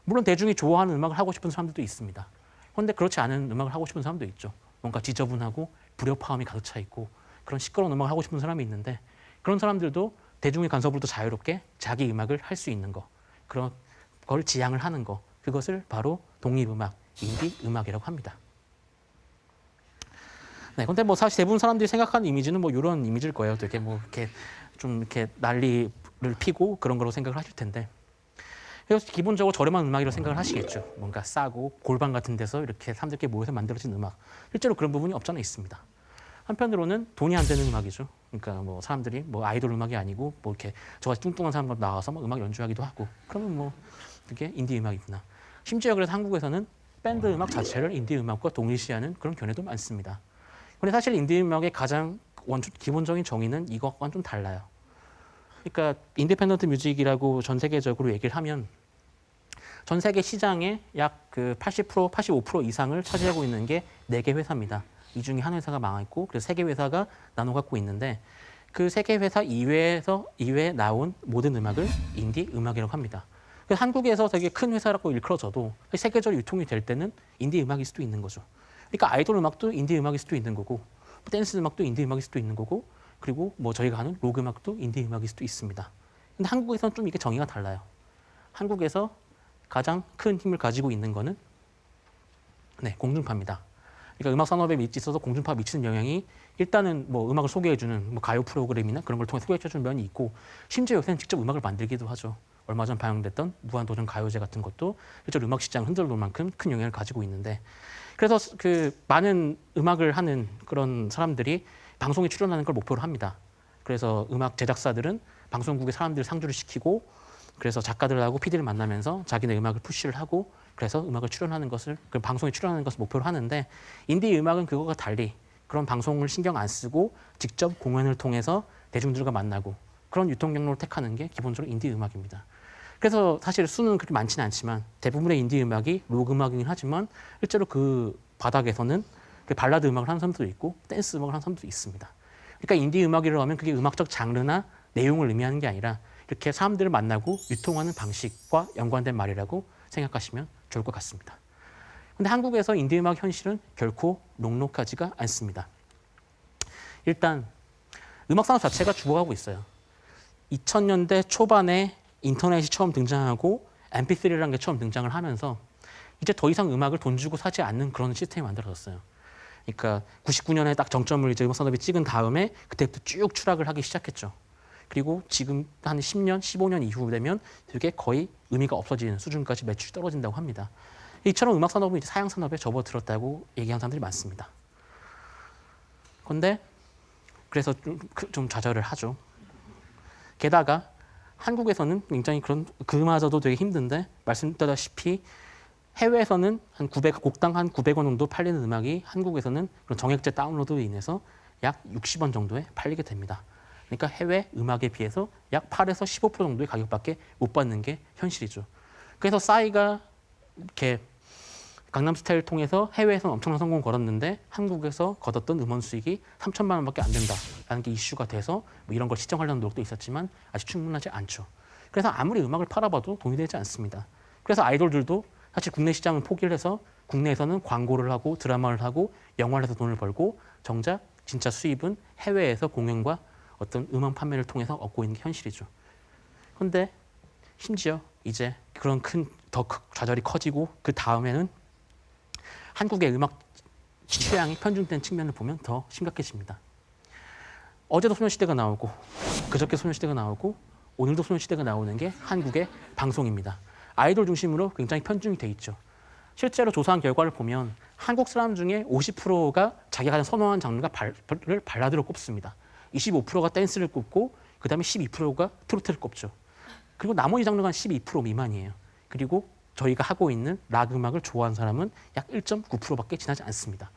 물론 대중이 좋아하는 음악을 하고 싶은 사람들도 있습니다. 그런데 그렇지 않은 음악을 하고 싶은 사람도 있죠. 뭔가 지저분하고 불협화음이 가득 차 있고 그런 시끄러운 음악을 하고 싶은 사람이 있는데 그런 사람들도 대중의 간섭으로부터 자유롭게 자기 음악을 할 수 있는 거, 그런 걸 지향을 하는 거, 그것을 바로 독립음악, 인디 음악이라고 합니다. 네, 근데 뭐 사실 대부분 사람들이 생각하는 이미지는 뭐 이런 이미지일 거예요. 되게 뭐 이렇게 좀 이렇게 난리를 피고 그런 거로 생각을 하실 텐데. 그래서 기본적으로 저렴한 음악이라고 생각을 하시겠죠. 뭔가 싸고 골방 같은 데서 이렇게 사람들끼리 모여서 만들어진 음악. 실제로 그런 부분이 없잖아 있습니다. 한편으로는 돈이 안 되는 음악이죠. 그러니까 뭐 사람들이 뭐 아이돌 음악이 아니고 뭐 이렇게 저같이 뚱뚱한 사람들 나와서 막 음악 연주하기도 하고 그러면 뭐 그게 인디 음악이구나. 심지어 그래서 한국에서는 밴드 음악 자체를 인디 음악과 동일시하는 그런 견해도 많습니다. 근데 사실 인디 음악의 가장 기본적인 정의는 이것과는 좀 달라요. 그러니까 인디펜던트 뮤직이라고 전 세계적으로 얘기를 하면 전 세계 시장의 약 그 80%, 85% 이상을 차지하고 있는 게 4개 회사입니다. 이 중에 한 회사가 망했고 그래서 세 개 회사가 나눠 갖고 있는데 그 세 개 회사 이외에 나온 모든 음악을 인디 음악이라고 합니다. 그래서 한국에서 되게 큰 회사라고 일컬어져도 세계적으로 유통이 될 때는 인디 음악일 수도 있는 거죠. 그러니까 아이돌 음악도 인디 음악일 수도 있는 거고 댄스 음악도 인디 음악일 수도 있는 거고 그리고 뭐 저희가 하는 록 음악도 인디 음악일 수도 있습니다. 근데 한국에서는 좀 이게 정의가 달라요. 한국에서 가장 큰 힘을 가지고 있는 거는 공중파입니다. 그러니까 음악 산업에 있어서 공중파가 미치는 영향이 일단은 뭐 음악을 소개해주는 뭐 가요 프로그램이나 그런 걸 통해 소개해주는 면이 있고 심지어 요새는 직접 음악을 만들기도 하죠. 얼마 전 방영됐던 무한도전 가요제 같은 것도 실제로 음악 시장을 흔들어 놓을 만큼 큰 영향을 가지고 있는데 그래서 그 많은 음악을 하는 그런 사람들이 방송에 출연하는 걸 목표로 합니다. 그래서 음악 제작사들은 방송국에 사람들을 상주를 시키고 그래서 작가들하고 PD를 만나면서 자기네 음악을 푸시를 하고 그래서 음악을 출연하는 것을 그 방송에 출연하는 것을 목표로 하는데 인디 음악은 그거와 달리 그런 방송을 신경 안 쓰고 직접 공연을 통해서 대중들과 만나고 그런 유통 경로를 택하는 게 기본적으로 인디 음악입니다. 그래서 사실 수는 그렇게 많지는 않지만 대부분의 인디 음악이 록 음악이긴 하지만 실제로 그 바닥에서는 그 발라드 음악을 하는 사람도 있고 댄스 음악을 하는 사람도 있습니다. 그러니까 인디 음악이라고 하면 그게 음악적 장르나 내용을 의미하는 게 아니라 이렇게 사람들을 만나고 유통하는 방식과 연관된 말이라고 생각하시면 좋을 것 같습니다. 근데 한국에서 인디 음악 현실은 결코 녹록하지가 않습니다. 일단 음악 산업 자체가 죽어가고 있어요. 2000년대 초반에 인터넷이 처음 등장하고 MP3라는 게 처음 등장을 하면서 이제 더 이상 음악을 돈 주고 사지 않는 그런 시스템이 만들어졌어요. 그러니까 99년에 딱 정점을 이제 음악 산업이 찍은 다음에 그때부터 쭉 추락을 하기 시작했죠. 그리고 지금 한 10년, 15년 이후 되면 되게 거의 의미가 없어지는 수준까지 매출이 떨어진다고 합니다. 이처럼 음악 산업은 이제 사양 산업에 접어들었다고 얘기하는 사람들이 많습니다. 그런데 그래서 좀 좌절을 하죠. 게다가 한국에서는 굉장히 그마저도 되게 힘든데 말씀드렸다시피 해외에서는 곡당 한 900원 정도 팔리는 음악이 한국에서는 그런 정액제 다운로드로 인해서 약 60원 정도에 팔리게 됩니다. 그러니까 해외 음악에 비해서 약 8에서 15% 정도의 가격밖에 못 받는 게 현실이죠. 그래서 싸이가 이렇게 강남스타일을 통해서 해외에서는 엄청난 성공을 거뒀는데 한국에서 거뒀던 음원 수익이 3천만 원밖에 안 된다라는 게 이슈가 돼서 뭐 이런 걸 시정하려는 노력도 있었지만 아직 충분하지 않죠. 그래서 아무리 음악을 팔아봐도 돈이 되지 않습니다. 그래서 아이돌들도 사실 국내 시장은 포기를 해서 국내에서는 광고를 하고 드라마를 하고 영화를 해서 돈을 벌고 정작 진짜 수입은 해외에서 공연과 어떤 음원 판매를 통해서 얻고 있는 게 현실이죠. 그런데 심지어 이제 그런 더 좌절이 커지고 그 다음에는 한국의 음악 취향이 편중된 측면을 보면 더 심각해집니다. 어제도 소녀시대가 나오고 그저께 소녀시대가 나오고 오늘도 소녀시대가 나오는 게 한국의 방송입니다. 아이돌 중심으로 굉장히 편중이 돼 있죠. 실제로 조사한 결과를 보면 한국 사람 중에 50%가 자기가 가장 선호하는 장르가 발라드를 꼽습니다. 25%가 댄스를 꼽고 그다음에 12%가 트로트를 꼽죠. 그리고 나머지 장르가 한 12% 미만이에요. 그리고 저희가 하고 있는 락 음악을 좋아하는 사람은 약 1.9%밖에 지나지 않습니다.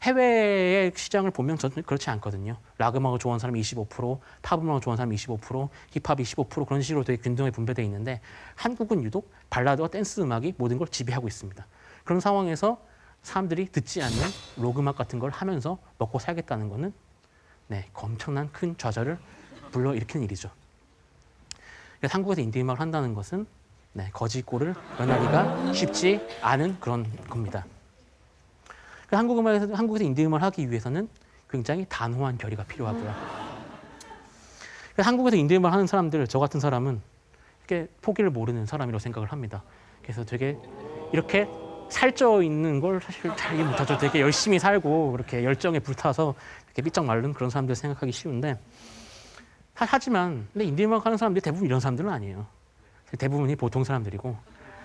해외의 시장을 보면 저는 그렇지 않거든요. 락 음악을 좋아하는 사람이 25%, 팝 음악을 좋아하는 사람이 25%, 힙합이 15% 그런 식으로 되게 균등하게 분배되어 있는데 한국은 유독 발라드와 댄스 음악이 모든 걸 지배하고 있습니다. 그런 상황에서 사람들이 듣지 않는 록 음악 같은 걸 하면서 먹고 살겠다는 거는 엄청난 큰 좌절을 불러일으키는 일이죠. 그래서 한국에서 인디 음악을 한다는 것은 거지꼴을 면하기가 쉽지 않은 그런 겁니다. 한국에서 인디 음악을 하기 위해서는 굉장히 단호한 결의가 필요하고요. 그래서 한국에서 인디 음악을 하는 사람들, 저 같은 사람은 이렇게 포기를 모르는 사람이라고 생각을 합니다. 그래서 되게 이렇게 살쪄 있는 걸 사실 잘 이해 못하죠. 되게 열심히 살고 그렇게 열정에 불타서 이렇게 삐쩍 마른 그런 사람들 생각하기 쉬운데 하지만 근데 인디 음악 하는 사람들이 대부분 이런 사람들은 아니에요. 대부분이 보통 사람들이고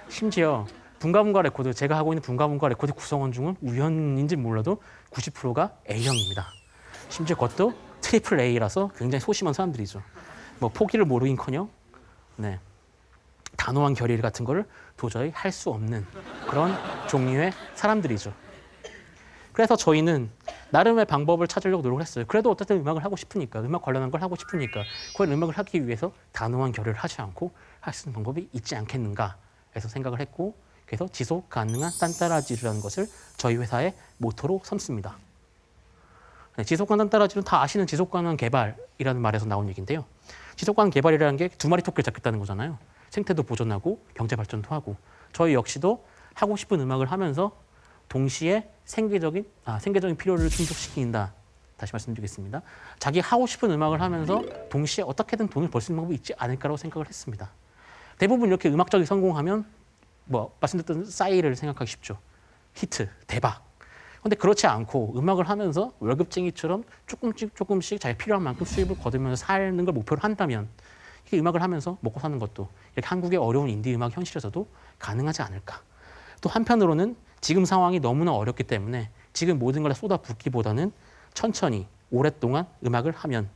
심지어 붕가붕가 레코드, 제가 하고 있는 붕가붕가 레코드 구성원 중은 우연인지 몰라도 90%가 A형입니다. 심지어 그것도 트리플 A라서 굉장히 소심한 사람들이죠. 뭐 포기를 모르긴커녕 단호한 결의 같은 거를 도저히 할 수 없는 그런 종류의 사람들이죠. 그래서 저희는 나름의 방법을 찾으려고 노력을 했어요. 그래도 어쨌든 음악을 하고 싶으니까, 음악 관련한 걸 하고 싶으니까 그런 음악을 하기 위해서 단호한 결의를 하지 않고 할 수 있는 방법이 있지 않겠는가 해서 생각을 했고 그래서 지속 가능한 딴따라지라는 것을 저희 회사의 모토로 삼습니다. 네, 지속가능 따라지는 다 아시는 지속가능 개발이라는 말에서 나온 얘기인데요. 지속가능 개발이라는 게 두 마리 토끼를 잡겠다는 거잖아요. 생태도 보존하고 경제 발전도 하고 저희 역시도 하고 싶은 음악을 하면서 동시에 생계적인 필요를 충족시킨다. 다시 말씀드리겠습니다. 자기 하고 싶은 음악을 하면서 동시에 어떻게든 돈을 벌 수 있는 방법이 있지 않을까라고 생각을 했습니다. 대부분 이렇게 음악적인 성공하면 뭐 말씀드렸던 싸이를 생각하기 쉽죠. 히트, 대박. 근데 그렇지 않고 음악을 하면서 월급쟁이처럼 조금씩 자기 필요한 만큼 수입을 거두면서 사는 걸 목표로 한다면 이게 음악을 하면서 먹고 사는 것도 이렇게 한국의 어려운 인디 음악 현실에서도 가능하지 않을까. 또 한편으로는 지금 상황이 너무나 어렵기 때문에 지금 모든 걸 다 쏟아붓기보다는 천천히 오랫동안 음악을 하면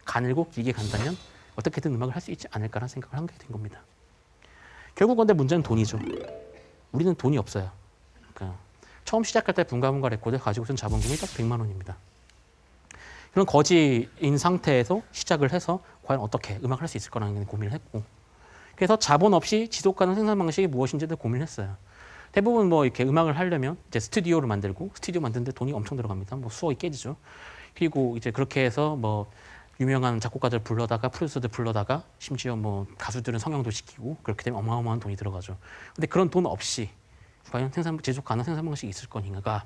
가늘고 길게 간다면 어떻게든 음악을 할 수 있지 않을까라는 생각을 하게 된 겁니다. 결국 근데 문제는 돈이죠. 우리는 돈이 없어요. 그러니까 처음 시작할 때 분가분가 레코드 가지고 있는 자본금이 딱 100만 원입니다. 그런 거지인 상태에서 시작을 해서 과연 어떻게 음악을 할 수 있을 거라는 고민을 했고 그래서 자본 없이 지속 가능 생산 방식이 무엇인지도 고민을 했어요. 대부분 뭐 이렇게 음악을 하려면 이제 스튜디오를 만들고 스튜디오 만드는데 돈이 엄청 들어갑니다. 뭐 수억이 깨지죠. 그리고 이제 그렇게 해서 뭐 유명한 작곡가들 불러다가 프로듀서들 불러다가 심지어 뭐 가수들은 성형도 시키고 그렇게 되면 어마어마한 돈이 들어가죠. 근데 그런 돈 없이 과연 지속 가능 생산 방식이 있을 거니가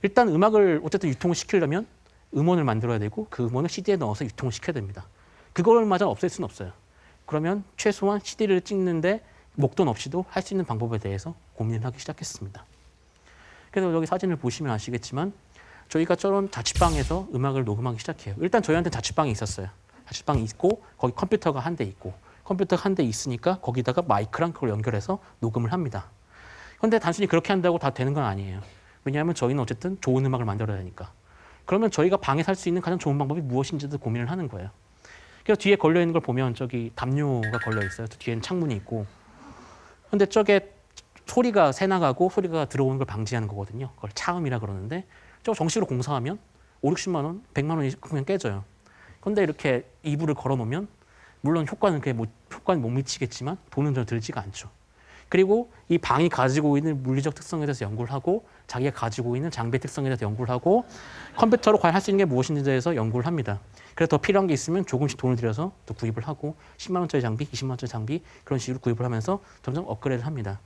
일단 음악을 어쨌든 유통을 시키려면 음원을 만들어야 되고 그 음원을 CD에 넣어서 유통을 시켜야 됩니다. 그걸마저 없앨 수는 없어요. 그러면 최소한 CD를 찍는데 목돈 없이도 할 수 있는 방법에 대해서 고민을 하기 시작했습니다. 그래서 여기 사진을 보시면 아시겠지만 저희가 저런 자취방에서 음악을 녹음하기 시작해요. 일단 저희한테 자취방이 있었어요. 자취방이 있고 거기 컴퓨터가 한 대 있고 컴퓨터가 한 대 있으니까 거기다가 마이크랑 그걸 연결해서 녹음을 합니다. 그런데 단순히 그렇게 한다고 다 되는 건 아니에요. 왜냐하면 저희는 어쨌든 좋은 음악을 만들어야 하니까. 그러면 저희가 방에 살 수 있는 가장 좋은 방법이 무엇인지도 고민을 하는 거예요. 그래서 뒤에 걸려있는 걸 보면 저기 담요가 걸려있어요. 뒤에는 창문이 있고. 근데 저게 소리가 새나가고 소리가 들어오는 걸 방지하는 거거든요. 그걸 차음이라 그러는데 저거 정식으로 공사하면 5, 60만 원, 100만 원이 그냥 깨져요. 그런데 이렇게 이불을 걸어놓으면 물론 효과는 못 미치겠지만 돈은 좀 들지가 않죠. 그리고 이 방이 가지고 있는 물리적 특성에 대해서 연구를 하고 자기가 가지고 있는 장비 특성에 대해서 연구를 하고 컴퓨터로 과연 할 수 있는 게 무엇인지에 대해서 연구를 합니다. 그래서 더 필요한 게 있으면 조금씩 돈을 들여서 또 구입을 하고 10만 원짜리 장비, 20만 원짜리 장비 그런 식으로 구입을 하면서 점점 업그레이드를 합니다.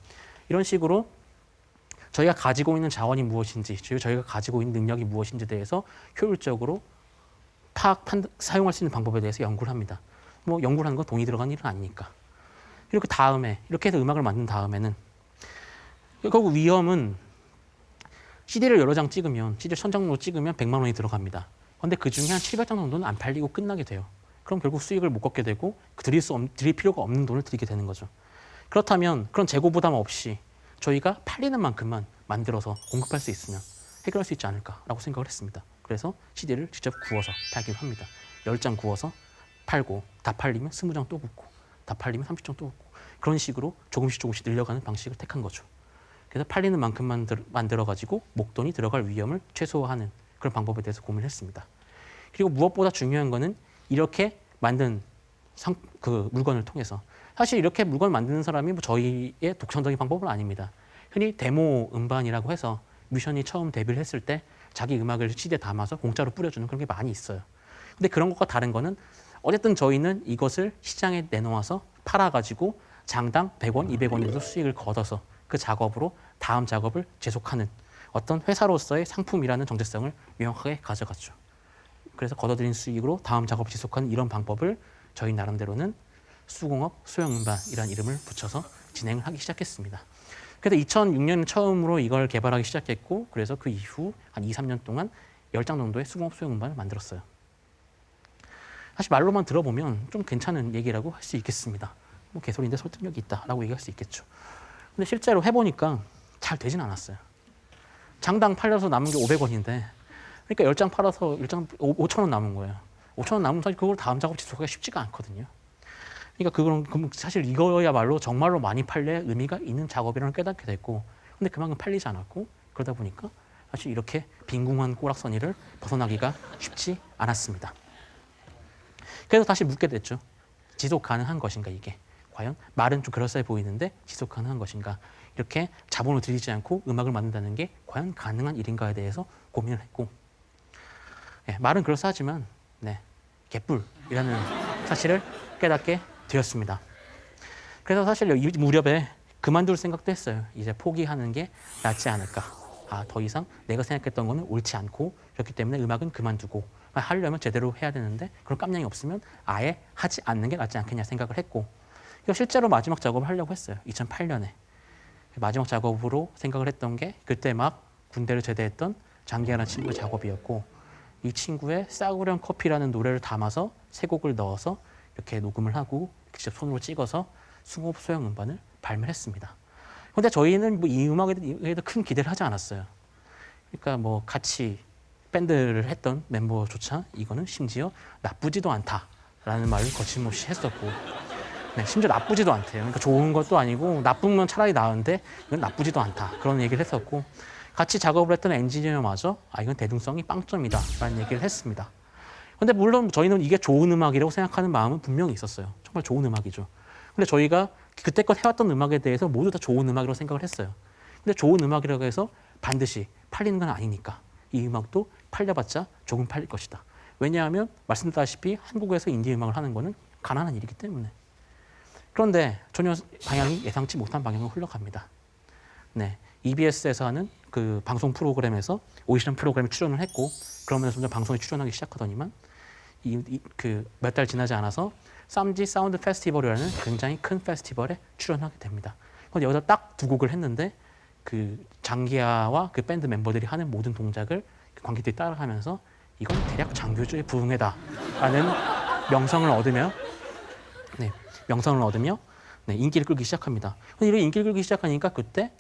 이런 식으로 저희가 가지고 있는 자원이 무엇인지, 저희가 가지고 있는 능력이 무엇인지에 대해서 효율적으로 사용할 수 있는 방법에 대해서 연구를 합니다. 뭐 연구를 하는 건 돈이 들어간 일은 아니니까. 그리고 그 다음에 이렇게 해서 음악을 만든 다음에는 결국 위험은 CD를 여러 장 찍으면 CD를 1000장으로 찍으면 100만 원이 들어갑니다. 그런데 그중에 한 700장 정도는 안 팔리고 끝나게 돼요. 그럼 결국 수익을 못 걷게 되고 드릴 필요가 없는 돈을 드리게 되는 거죠. 그렇다면 그런 재고 부담 없이 저희가 팔리는 만큼만 만들어서 공급할 수 있으면 해결할 수 있지 않을까라고 생각을 했습니다. 그래서 CD를 직접 구워서 팔기로 합니다. 10장 구워서 팔고 다 팔리면 20장 또 굽고 다 팔리면 30장 또 굽고 그런 식으로 조금씩 늘려가는 방식을 택한 거죠. 그래서 팔리는 만큼만 만들어가지고 목돈이 들어갈 위험을 최소화하는 그런 방법에 대해서 고민을 했습니다. 그리고 무엇보다 중요한 거는 이렇게 만든 그 물건을 통해서 사실 이렇게 물건을 만드는 사람이 뭐 저희의 독창적인 방법은 아닙니다. 흔히 데모 음반이라고 해서 뮤션이 처음 데뷔를 했을 때 자기 음악을 CD에 담아서 공짜로 뿌려주는 그런 게 많이 있어요. 근데 그런 것과 다른 거는 어쨌든 저희는 이것을 시장에 내놓아서 팔아가지고 장당 100원, 200원에서 수익을 걷어서 그 작업으로 다음 작업을 지속하는 어떤 회사로서의 상품이라는 정체성을 명확하게 가져갔죠. 그래서 걷어들인 수익으로 다음 작업을 지속하는 이런 방법을 저희 나름대로는 수공업 소형음반이라는 이름을 붙여서 진행을 하기 시작했습니다. 그래서 2006년 처음으로 이걸 개발하기 시작했고 그래서 그 이후 한 2, 3년 동안 10장 정도의 수공업 소형음반을 만들었어요. 사실 말로만 들어보면 좀 괜찮은 얘기라고 할 수 있겠습니다. 뭐 개소리인데 설득력이 있다라고 얘기할 수 있겠죠. 근데 실제로 해보니까 잘 되진 않았어요. 장당 팔려서 남은 게 500원인데 그러니까 10장 팔아서 1장 5,000원 남은 거예요. 5,000원 남으면 사실 그걸 다음 작업 지속하기가 쉽지가 않거든요. 그러니까 그건 사실 이거야말로 정말로 많이 팔려야 의미가 있는 작업이라는 걸 깨닫게 됐고 근데 그만큼 팔리지 않았고 그러다 보니까 사실 이렇게 빈궁한 꼬락서니를 벗어나기가 쉽지 않았습니다. 그래서 다시 묻게 됐죠. 지속 가능한 것인가 이게. 과연 말은 좀 그럴싸해 보이는데 지속 가능한 것인가. 이렇게 자본을 들이지 않고 음악을 만든다는 게 과연 가능한 일인가에 대해서 고민을 했고 예, 말은 그럴싸하지만 네, 개뿔이라는 사실을 깨닫게 되었습니다. 그래서 사실 이 무렵에 그만둘 생각도 했어요. 이제 포기하는 게 낫지 않을까. 더 이상 내가 생각했던 거는 옳지 않고 그렇기 때문에 음악은 그만두고 하려면 제대로 해야 되는데 그런 깜냥이 없으면 아예 하지 않는 게 낫지 않겠냐 생각을 했고 실제로 마지막 작업을 하려고 했어요. 2008년에. 마지막 작업으로 생각을 했던 게 그때 막 군대를 제대했던 장기하라는 친구의 작업이었고 이 친구의 싸구려 커피라는 노래를 담아서 세 곡을 넣어서 이렇게 녹음을 하고 직접 손으로 찍어서 승호흡 소형 음반을 발매를 했습니다. 그런데 저희는 뭐 이 음악에 대해서 큰 기대를 하지 않았어요. 그러니까 뭐 같이 밴드를 했던 멤버조차 이거는 심지어 나쁘지도 않다라는 말을 거침없이 했었고 네, 심지어 나쁘지도 않대요. 그러니까 좋은 것도 아니고 나쁘면 차라리 나은데 이건 나쁘지도 않다. 그런 얘기를 했었고 같이 작업을 했던 엔지니어마저 이건 대중성이 빵점이다 라는 얘기를 했습니다. 그런데 물론 저희는 이게 좋은 음악이라고 생각하는 마음은 분명히 있었어요. 정말 좋은 음악이죠. 근데 저희가 그때껏 해왔던 음악에 대해서 모두 다 좋은 음악이라고 생각을 했어요. 근데 좋은 음악이라고 해서 반드시 팔리는 건 아니니까 이 음악도 팔려봤자 조금 팔릴 것이다. 왜냐하면 말씀드렸다시피 한국에서 인디 음악을 하는 거는 가난한 일이기 때문에. 그런데 전혀 방향이 예상치 못한 방향으로 흘러갑니다. 네, EBS에서 하는 그 방송 프로그램에서 오디션 프로그램에 출연을 했고 그러면서 점점 방송에 출연하기 시작하더니만 그 몇 달 지나지 않아서 쌈지 사운드 페스티벌이라는 굉장히 큰 페스티벌에 출연하게 됩니다. 그런데 여기서 딱 두 곡을 했는데 그 장기하와 그 밴드 멤버들이 하는 모든 동작을 관객들이 따라가면서 이건 대략 장교주의 부흥회다라는 명성을 얻으며 인기를 끌기 시작합니다. 이런 인기를 끌기 시작하니까 그때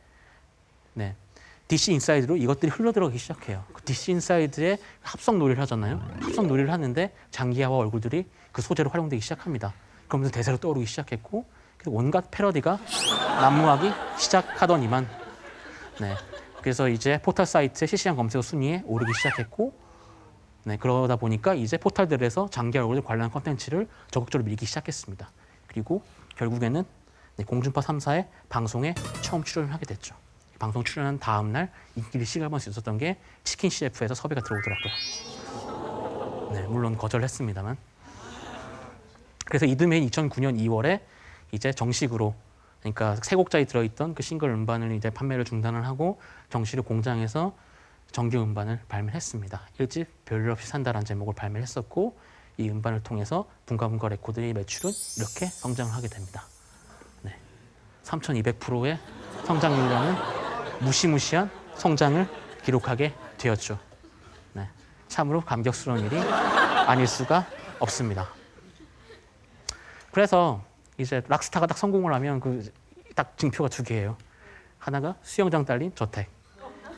DC 인사이드로 이것들이 흘러들어가기 시작해요. 그 DC 인사이드에 합성 노래를 하잖아요. 합성 노래를 하는데 장기하와 얼굴들이 그 소재로 활용되기 시작합니다. 그러면서 대세로 떠오르기 시작했고 온갖 패러디가 난무하기 시작하더니만 그래서 이제 포털 사이트의 실시간 검색 순위에 오르기 시작했고 그러다 보니까 이제 포털들에서 장기하 얼굴들 관련 콘텐츠를 적극적으로 밀기 시작했습니다. 그리고 결국에는 공중파 3사의 방송에 처음 출연을 하게 됐죠. 방송 출연한 다음 날 인기를 시감할 수 있었던 게 치킨 CF에서 섭외가 들어오더라고요. 물론 거절했습니다만. 그래서 이듬해인 2009년 2월에 이제 정식으로 그러니까 세 곡짜리 들어있던 그 싱글 음반을 이제 판매를 중단을 하고 정식으로 공장에서 정규 음반을 발매했습니다. 1집 별일 없이 산다라는 제목을 발매했었고 이 음반을 통해서 붕가붕가 레코드의 매출은 이렇게 성장을 하게 됩니다. 3200%의 성장률이라는 무시무시한 성장을 기록하게 되었죠. 참으로 감격스러운 일이 아닐 수가 없습니다. 그래서 이제 락스타가 딱 성공을 하면 그 딱 징표가 두 개예요. 하나가 수영장 딸린 저택,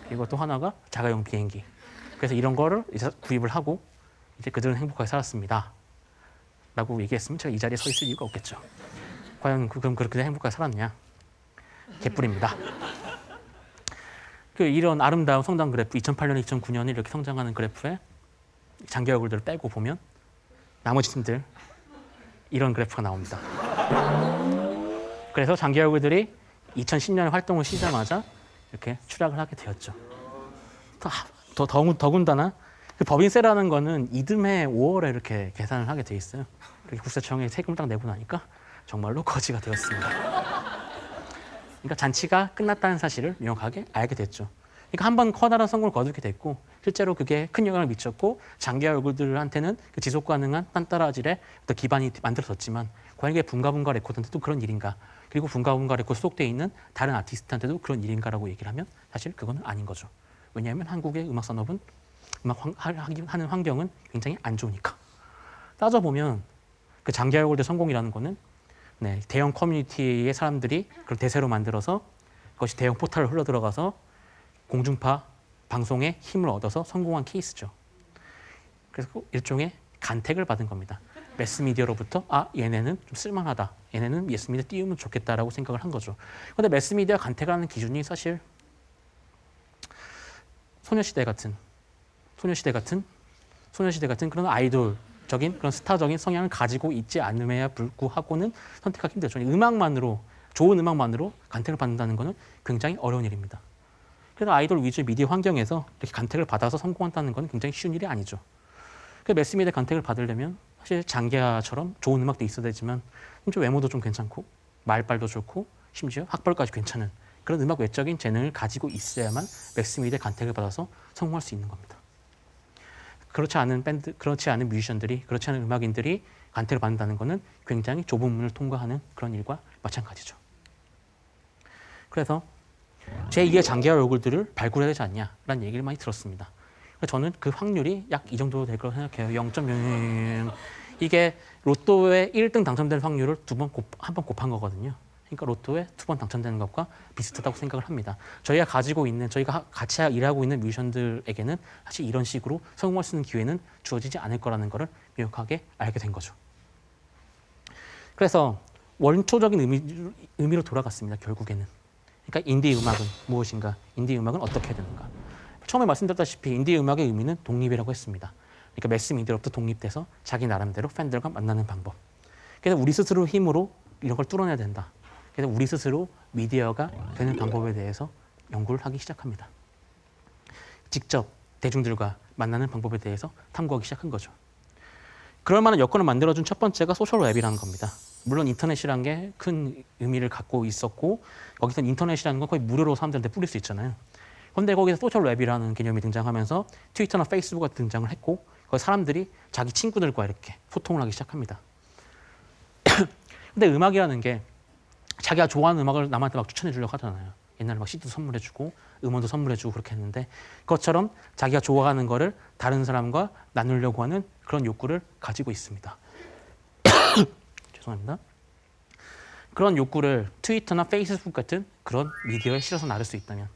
그리고 또 하나가 자가용 비행기. 그래서 이런 거를 이제 구입을 하고 이제 그들은 행복하게 살았습니다. 라고 얘기했으면 제가 이 자리에 서 있을 이유가 없겠죠. 과연 그럼 그렇게 행복하게 살았냐? 개뿔입니다. 이런 아름다운 성장 그래프, 2008년, 2009년에 이렇게 성장하는 그래프에 장기 얼굴들을 빼고 보면 나머지 팀들 이런 그래프가 나옵니다. 그래서 장기 얼굴들이 2010년에 활동을 시작하자마자 이렇게 추락을 하게 되었죠. 더군다나 그 법인세라는 거는 이듬해 5월에 이렇게 계산을 하게 돼 있어요. 이렇게 국세청에 세금을 딱 내고 나니까 정말로 거지가 되었습니다. 그러니까 잔치가 끝났다는 사실을 명확하게 알게 됐죠. 그러니까 한번 커다란 성공을 거두게 됐고 실제로 그게 큰 영향을 미쳤고 장기 얼굴들한테는 그 지속 가능한 딴따라질의 어떤 기반이 만들어졌지만 과연 이게 붕가붕가 레코드한테도 그런 일인가, 그리고 붕가붕가 레코드 소속되어 있는 다른 아티스트한테도 그런 일인가라고 얘기를 하면 사실 그건 아닌 거죠. 왜냐하면 한국의 음악 산업은 하는 환경은 굉장히 안 좋으니까. 따져보면 그 장기 얼굴들 성공이라는 거는 대형 커뮤니티의 사람들이 그걸 대세로 만들어서 그것이 대형 포털을 흘러들어가서 공중파 방송에 힘을 얻어서 성공한 케이스죠. 그래서 일종의 간택을 받은 겁니다. 매스미디어로부터 얘네는 좀 쓸만하다, 얘네는 매스미디어 띄우면 좋겠다라고 생각을 한 거죠. 그런데 매스미디어 간택하는 기준이 사실 소녀시대 같은 그런 아이돌적인 그런 스타적인 성향을 가지고 있지 않음에야 불구하고는 선택하기 힘들죠. 좋은 음악만으로 간택을 받는다는 것은 굉장히 어려운 일입니다. 그래서 아이돌 위주의 미디어 환경에서 이렇게 간택을 받아서 성공한다는 것은 굉장히 쉬운 일이 아니죠. 그 매스미디어 간택을 받으려면 사실 장기하처럼 좋은 음악도 있어야 되지만 좀 외모도 좀 괜찮고 말빨도 좋고 심지어 학벌까지 괜찮은 그런 음악 외적인 재능을 가지고 있어야만 매스미디어 간택을 받아서 성공할 수 있는 겁니다. 그렇지 않은 밴드, 그렇지 않은 뮤지션들이, 그렇지 않은 음악인들이 간택을 받는다는 것은 굉장히 좁은 문을 통과하는 그런 일과 마찬가지죠. 그래서 제2의 장기화 얼굴들을 발굴해야 되지 않냐라는 얘기를 많이 들었습니다. 저는 그 확률이 약 이 정도 될 거라고 생각해요. 0.00. 이게 로또에 1등 당첨될 확률을 한 번 곱한 거거든요. 그러니까 로또에 2번 당첨되는 것과 비슷하다고 생각을 합니다. 저희가 같이 일하고 있는 뮤지션들에게는 사실 이런 식으로 성공할 수 있는 기회는 주어지지 않을 거라는 것을 명확하게 알게 된 거죠. 그래서 원초적인 의미로 돌아갔습니다. 결국에는. 그러니까 인디 음악은 무엇인가? 인디 음악은 어떻게 해야 되는가? 처음에 말씀드렸다시피 인디 음악의 의미는 독립이라고 했습니다. 그러니까 매스미디어로부터 독립돼서 자기 나름대로 팬들과 만나는 방법. 그래서 우리 스스로 힘으로 이런 걸 뚫어내야 된다. 그래서 우리 스스로 미디어가 되는 방법에 대해서 연구를 하기 시작합니다. 직접 대중들과 만나는 방법에 대해서 탐구하기 시작한 거죠. 그럴 만한 여건을 만들어준 첫 번째가 소셜 웹이라는 겁니다. 물론 인터넷이라는 게 큰 의미를 갖고 있었고 거기서 인터넷이라는 건 거의 무료로 사람들한테 뿌릴 수 있잖아요. 그런데 거기서 소셜 웹이라는 개념이 등장하면서 트위터나 페이스북이 등장을 했고 거기 사람들이 자기 친구들과 이렇게 소통을 하기 시작합니다. 근데 음악이라는 게 자기가 좋아하는 음악을 남한테 막 추천해 주려고 하잖아요. 옛날에 막 CD도 선물해 주고 음원도 선물해 주고 그렇게 했는데 그것처럼 자기가 좋아하는 거를 다른 사람과 나누려고 하는 그런 욕구를 가지고 있습니다. 죄송합니다. 그런 욕구를 트위터나 페이스북 같은 그런 미디어에 실어서 나를 수 있다면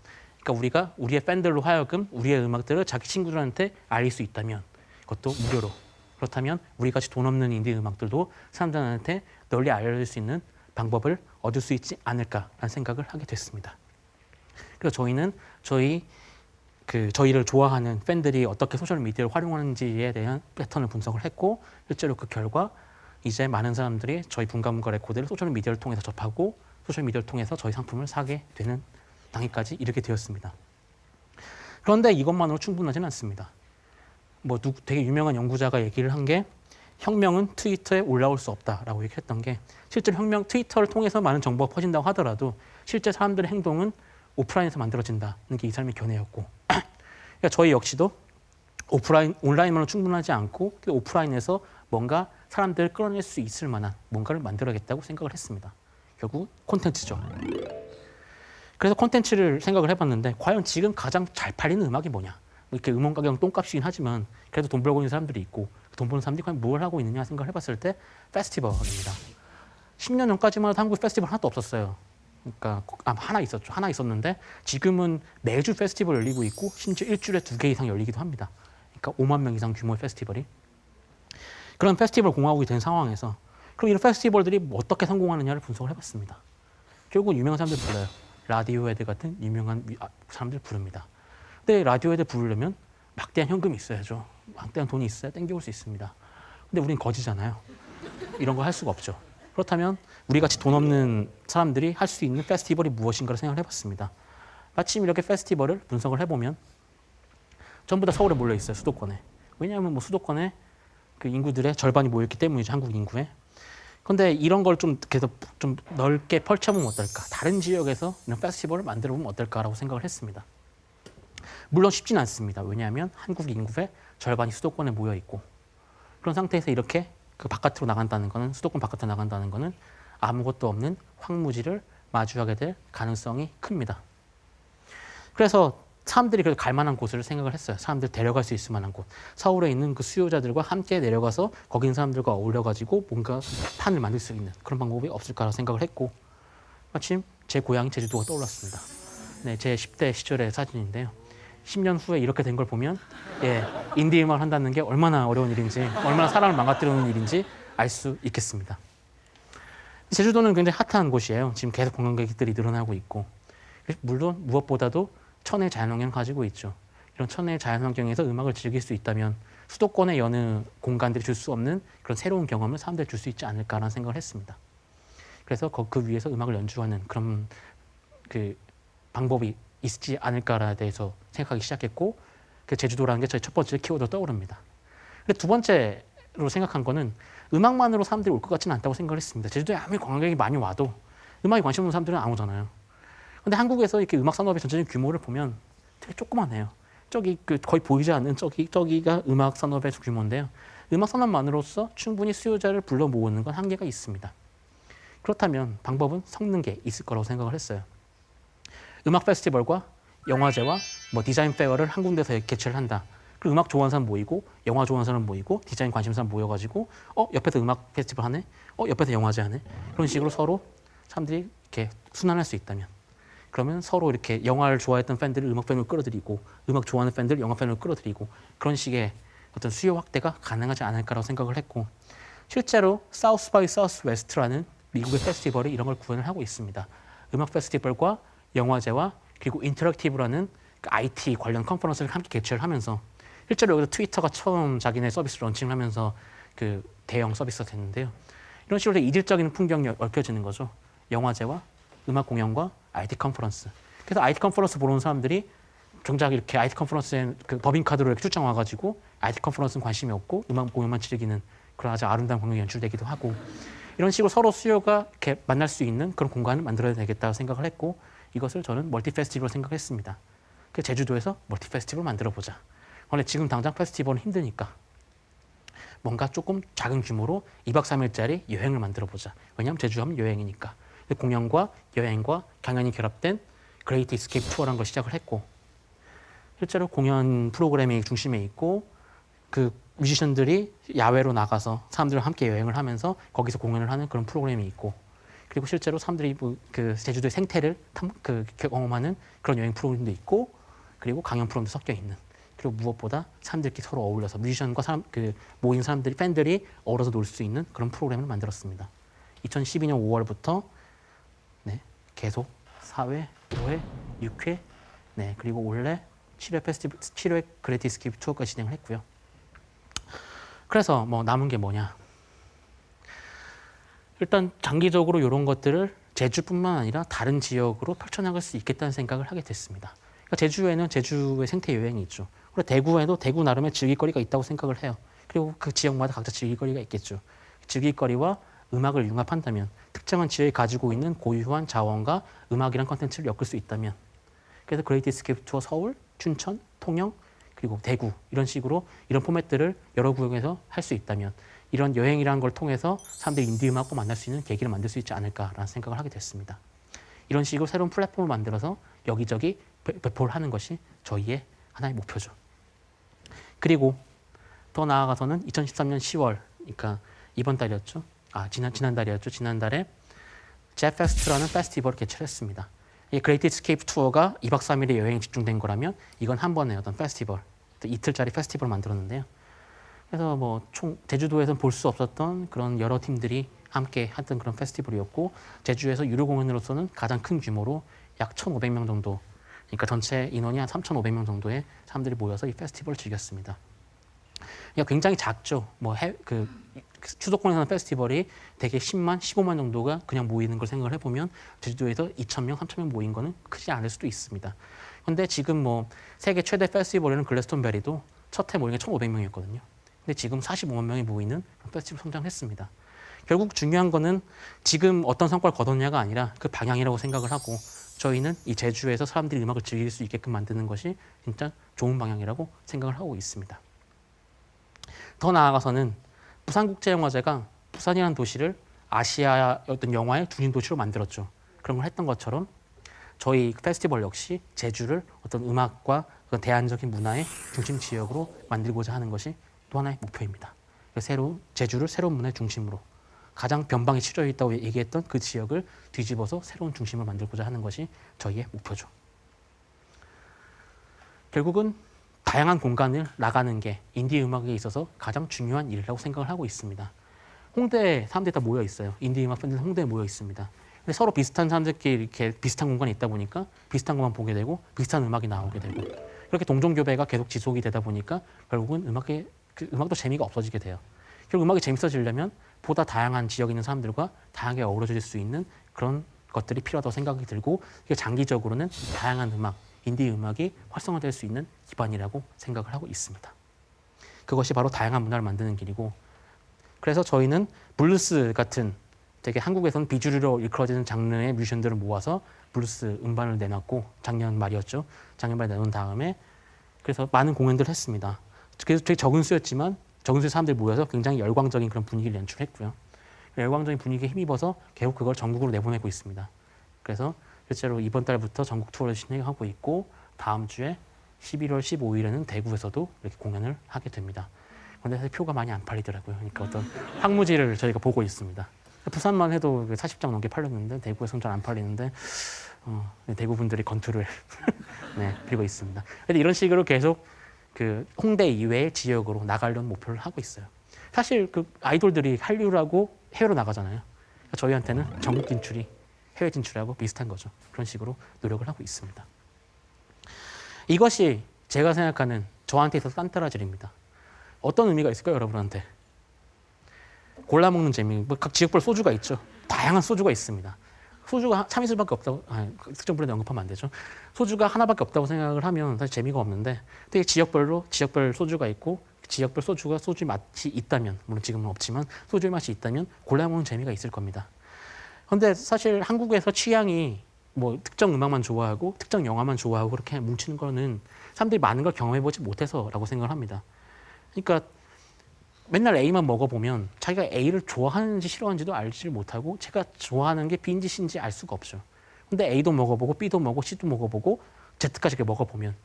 그러니까 우리가 우리의 팬들로 하여금 우리의 음악들을 자기 친구들한테 알릴 수 있다면 그것도 무료로 그렇다면 우리같이 돈 없는 인디 음악들도 사람들한테 널리 알려질 수 있는 방법을 얻을 수 있지 않을까라는 생각을 하게 됐습니다. 그래서 저희는 저희를 좋아하는 팬들이 어떻게 소셜미디어를 활용하는지에 대한 패턴을 분석을 했고 실제로 그 결과 이제 많은 사람들이 저희 분가문가 레코드를 소셜미디어를 통해서 접하고 소셜미디어를 통해서 저희 상품을 사게 되는 단계까지 이르게 되었습니다. 그런데 이것만으로 충분하지는 않습니다. 되게 유명한 연구자가 얘기를 한 게 혁명은 트위터에 올라올 수 없다라고 얘기했던 게 실제로 트위터를 통해서 많은 정보가 퍼진다고 하더라도 실제 사람들의 행동은 오프라인에서 만들어진다는 게 이 사람의 견해였고 그러니까 저희 역시도 온라인만으로 충분하지 않고 오프라인에서 뭔가 사람들을 끌어낼 수 있을 만한 뭔가를 만들어야겠다고 생각을 했습니다. 결국 콘텐츠죠. 그래서 콘텐츠를 생각을 해봤는데 과연 지금 가장 잘 팔리는 음악이 뭐냐? 이렇게 음원 가격은 똥값이긴 하지만 그래도 돈 벌고 있는 사람들이 있고 돈 버는 사람들이 과연 뭘 하고 있느냐 생각을 해봤을 때 페스티벌입니다. 10년 전까지만 해도 한국 페스티벌 하나도 없었어요. 그러니까 하나 있었죠. 하나 있었는데 지금은 매주 페스티벌 열리고 있고 심지어 일주일에 2개 이상 열리기도 합니다. 그러니까 5만 명 이상 규모의 페스티벌이. 그런 페스티벌 공화국이 된 상황에서 그럼 이런 페스티벌들이 어떻게 성공하느냐를 분석을 해봤습니다. 결국 유명한 사람들 불러요. 라디오헤드 같은 유명한 사람들 부릅니다. 근데 라디오헤드 부르려면 막대한 현금이 있어야죠. 막대한 돈이 있어야 땡겨올 수 있습니다. 근데 우린 거지잖아요. 이런 거 할 수가 없죠. 그렇다면 우리같이 돈 없는 사람들이 할 수 있는 페스티벌이 무엇인가를 생각을 해봤습니다. 마침 이렇게 페스티벌을 분석을 해보면 전부 다 서울에 몰려 있어요. 수도권에. 왜냐하면 수도권에 그 인구들의 절반이 모였기 때문이죠. 한국 인구에. 그런데 이런 걸 좀 넓게 펼쳐보면 어떨까? 다른 지역에서 이런 페스티벌을 만들어보면 어떨까라고 생각을 했습니다. 물론 쉽지는 않습니다. 왜냐하면 한국 인구의 절반이 수도권에 모여 있고 그런 상태에서 이렇게 그 바깥으로 나간다는 거는 수도권 바깥으로 나간다는 거는 아무것도 없는 황무지를 마주하게 될 가능성이 큽니다. 그래서 사람들이 그래도 갈 만한 곳을 생각을 했어요. 사람들 데려갈 수 있을 만한 곳. 서울에 있는 그 수요자들과 함께 내려가서 거기 있는 사람들과 어울려가지고 뭔가 판을 만들 수 있는 그런 방법이 없을까라고 생각을 했고 마침 제 고향 제주도가 떠올랐습니다. 네, 제 10대 시절의 사진인데요. 10년 후에 이렇게 된 걸 보면 인디 음악을 한다는 게 얼마나 어려운 일인지 얼마나 사람을 망가뜨리는 일인지 알 수 있겠습니다. 제주도는 굉장히 핫한 곳이에요. 지금 계속 관광객들이 늘어나고 있고 물론 무엇보다도 천혜의 자연환경을 가지고 있죠. 이런 천혜의 자연환경에서 음악을 즐길 수 있다면 수도권의 여느 공간들이 줄 수 없는 그런 새로운 경험을 사람들이 줄 수 있지 않을까라는 생각을 했습니다. 그래서 그 위에서 음악을 연주하는 그런 그 방법이 있지 않을까에 대해서 생각하기 시작했고 그 제주도라는 게 저희 첫 번째 키워드로 떠오릅니다. 근데 두 번째로 생각한 거는 음악만으로 사람들이 올 것 같지는 않다고 생각을 했습니다. 제주도에 아무리 관광객이 많이 와도 음악에 관심 없는 사람들은 안 오잖아요. 근데 한국에서 이렇게 음악 산업의 전체적인 규모를 보면 되게 조그만해요. 저기 거의 보이지 않는 저기가 음악 산업의 규모인데요. 음악 산업만으로서 충분히 수요자를 불러 모으는 건 한계가 있습니다. 그렇다면 방법은 섞는 게 있을 거라고 생각을 했어요. 음악 페스티벌과 영화제와 뭐 디자인 페어를 한 군데서 개최를 한다. 그리고 음악 좋아하는 사람 모이고 영화 좋아하는 사람 모이고 디자인 관심 사람 모여가지고 옆에서 음악 페스티벌 하네, 옆에서 영화제 하네. 그런 식으로 서로 사람들이 이렇게 순환할 수 있다면, 그러면 서로 이렇게 영화를 좋아했던 팬들을 음악 팬으로 끌어들이고 음악 좋아하는 팬들 영화 팬으로 끌어들이고 그런 식의 어떤 수요 확대가 가능하지 않을까라고 생각을 했고, 실제로 사우스 바이 사우스 웨스트라는 미국의 페스티벌이 이런 걸 구현을 하고 있습니다. 음악 페스티벌과 영화제와 그리고 인터랙티브라는 IT 관련 컨퍼런스를 함께 개최를 하면서, 실제로 여기서 트위터가 처음 자기네 서비스 런칭을 하면서 그 대형 서비스가 됐는데요. 이런 식으로 이질적인 풍경이 얽혀지는 거죠. 영화제와 음악 공연과 IT 컨퍼런스. 그래서 IT 컨퍼런스 보러 온 사람들이 정작 이렇게 IT 컨퍼런스에 그 법인카드로 이렇게 출장 와가지고 IT 컨퍼런스는 관심이 없고 음악 공연만 즐기는 그런 아주 아름다운 광경이 연출되기도 하고, 이런 식으로 서로 수요가 이렇게 만날 수 있는 그런 공간을 만들어야 되겠다고 생각을 했고, 이것을 저는 멀티 페스티벌로 생각했습니다. 그래서 제주도에서 멀티 페스티벌 만들어 보자. 원래 지금 당장 페스티벌은 힘드니까 뭔가 조금 작은 규모로 2박 3일짜리 여행을 만들어 보자. 왜냐하면 제주하면 여행이니까. 공연과 여행과 강연이 결합된 그레이트 이스케이프 투어라는 걸 시작을 했고, 실제로 공연 프로그램이 중심에 있고 그 뮤지션들이 야외로 나가서 사람들과 함께 여행을 하면서 거기서 공연을 하는 그런 프로그램이 있고, 그리고 실제로 사람들이 그 제주도의 생태를 경험하는 그런 여행 프로그램도 있고, 그리고 강연 프로그램도 섞여 있는, 그리고 무엇보다 사람들끼리 서로 어울려서 뮤지션과 모인 사람들이 팬들이 어우러서 놀 수 있는 그런 프로그램을 만들었습니다. 2012년 5월부터 계속 4회, 5회, 6회, 그리고 올해 7회 그레이트 이스케이프 투어까지 진행을 했고요. 그래서 뭐 남은 게 뭐냐? 일단 장기적으로 이런 것들을 제주뿐만 아니라 다른 지역으로 펼쳐나갈 수 있겠다는 생각을 하게 됐습니다. 그러니까 제주에는 제주의 생태 여행이 있죠. 그리고 대구에도 대구 나름의 즐길거리가 있다고 생각을 해요. 그리고 그 지역마다 각자 즐길거리가 있겠죠. 즐길거리와 음악을 융합한다면, 특정한 지역이 가지고 있는 고유한 자원과 음악이란 컨텐츠를 엮을 수 있다면, 그래서 그레이트 이스케이프 투어 서울, 춘천, 통영, 그리고 대구 이런 식으로 이런 포맷들을 여러 구역에서 할 수 있다면, 이런 여행이라는 걸 통해서 사람들이 인디 음악과 만날 수 있는 계기를 만들 수 있지 않을까라는 생각을 하게 됐습니다. 이런 식으로 새로운 플랫폼을 만들어서 여기저기 배포를 하는 것이 저희의 하나의 목표죠. 그리고 더 나아가서는 2013년 10월, 그러니까 이번 달이었죠. 지난달이었죠. 지난달에 잭페스트라는 페스티벌을 개최를 했습니다. 이 그레이트 이스케이프 투어가 2박 3일의 여행에 집중된 거라면 이건 한 번의 어떤 페스티벌, 이틀짜리 페스티벌을 만들었는데요. 그래서 뭐 총 제주도에서는 볼 수 없었던 그런 여러 팀들이 함께 했던 그런 페스티벌이었고, 제주에서 유료 공연으로서는 가장 큰 규모로 약 1,500명 정도, 그러니까 전체 인원이 한 3,500명 정도의 사람들이 모여서 이 페스티벌을 즐겼습니다. 그러니까 굉장히 작죠. 뭐 수도권에서 하는 페스티벌이 대개 10만, 15만 정도가 그냥 모이는 걸 생각을 해보면 제주도에서 2,000명, 3,000명 모인 거는 크지 않을 수도 있습니다. 그런데 지금 뭐 세계 최대 페스티벌이라는 글래스톤베리도 첫 해 모인 게 1,500명이었거든요. 근데 지금 45만 명이 모이는 페스티벌 성장했습니다. 결국 중요한 거는 지금 어떤 성과를 거뒀냐가 아니라 그 방향이라고 생각을 하고, 저희는 이 제주에서 사람들이 음악을 즐길 수 있게끔 만드는 것이 진짜 좋은 방향이라고 생각을 하고 있습니다. 더 나아가서는 부산국제영화제가 부산이라는 도시를 아시아 어떤 영화의 중심 도시로 만들었죠. 그런 걸 했던 것처럼 저희 페스티벌 역시 제주를 어떤 음악과 대안적인 문화의 중심 지역으로 만들고자 하는 것이 또 하나의 목표입니다. 제주를 새로운 문화의 중심으로, 가장 변방에 치려 있다고 얘기했던 그 지역을 뒤집어서 새로운 중심을 만들고자 하는 것이 저희의 목표죠. 결국은 다양한 공간을 나가는 게 인디 음악에 있어서 가장 중요한 일이라고 생각을 하고 있습니다. 홍대에 사람들이 다 모여 있어요. 인디 음악 팬들 홍대에 모여 있습니다. 근데 서로 비슷한 사람들끼리 이렇게 비슷한 공간에 있다 보니까 비슷한 것만 보게 되고 비슷한 음악이 나오게 되고, 그렇게 동종교배가 계속 지속이 되다 보니까 결국은 음악도 재미가 없어지게 돼요. 결국 음악이 재밌어지려면 보다 다양한 지역에 있는 사람들과 다양하게 어우러질 수 있는 그런 것들이 필요하다고 생각이 들고, 장기적으로는 다양한 음악, 인디 음악이 활성화될 수 있는 기반이라고 생각을 하고 있습니다. 그것이 바로 다양한 문화를 만드는 길이고 그래서 저희는 블루스 같은 되게 한국에서는 비주류로 일컬어지는 장르의 뮤지션들을 모아서 블루스 음반을 내놨고 작년 말이었죠. 작년 말에 내놓은 다음에 그래서 많은 공연들을 했습니다. 그래서 되게 적은 수였지만 적은 수의 사람들이 모여서 굉장히 열광적인 그런 분위기를 연출했고요. 열광적인 분위기에 힘입어서 결국 그걸 전국으로 내보내고 있습니다. 그래서 실제로 이번 달부터 전국 투어를 진행하고 있고 다음 주에 11월 15일에는 대구에서도 이렇게 공연을 하게 됩니다. 그런데 사실 표가 많이 안 팔리더라고요. 그러니까 어떤 황무지를 저희가 보고 있습니다. 부산만 해도 40장 넘게 팔렸는데 대구에서는 잘 안 팔리는데 대구 분들이 건투를 네, 빌고 있습니다. 근데 이런 식으로 계속 그 홍대 이외의 지역으로 나가려는 목표를 하고 있어요. 사실 그 아이돌들이 한류라고 해외로 나가잖아요. 그러니까 저희한테는 전국 진출이 해외 진출하고 비슷한 거죠. 그런 식으로 노력을 하고 있습니다. 이것이 제가 생각하는 저한테 있어서 딴따라질입니다. 어떤 의미가 있을까요, 여러분한테? 골라 먹는 재미. 뭐 각 지역별 소주가 있죠. 다양한 소주가 있습니다. 소주가 참이슬밖에 없다고, 특정 브랜드 언급하면 안 되죠. 소주가 하나밖에 없다고 생각을 하면 사실 재미가 없는데, 되게 지역별 소주가 있고, 지역별 소주가 소주의 맛이 있다면, 물론 지금은 없지만 소주의 맛이 있다면 골라 먹는 재미가 있을 겁니다. 그런데 사실 한국에서 취향이 뭐 특정 음악만 좋아하고 특정 영화만 좋아하고 그렇게 뭉치는 거는 사람들이 많은 걸 경험해보지 못해서라고 생각을 합니다. 그러니까 맨날 A만 먹어보면 자기가 A를 좋아하는지 싫어하는지도 알지를 못하고 제가 좋아하는 게 B인지 C인지 알 수가 없죠. 근데 A도 먹어보고 B도 먹고 C도 먹어보고 Z까지 이렇게 먹어보면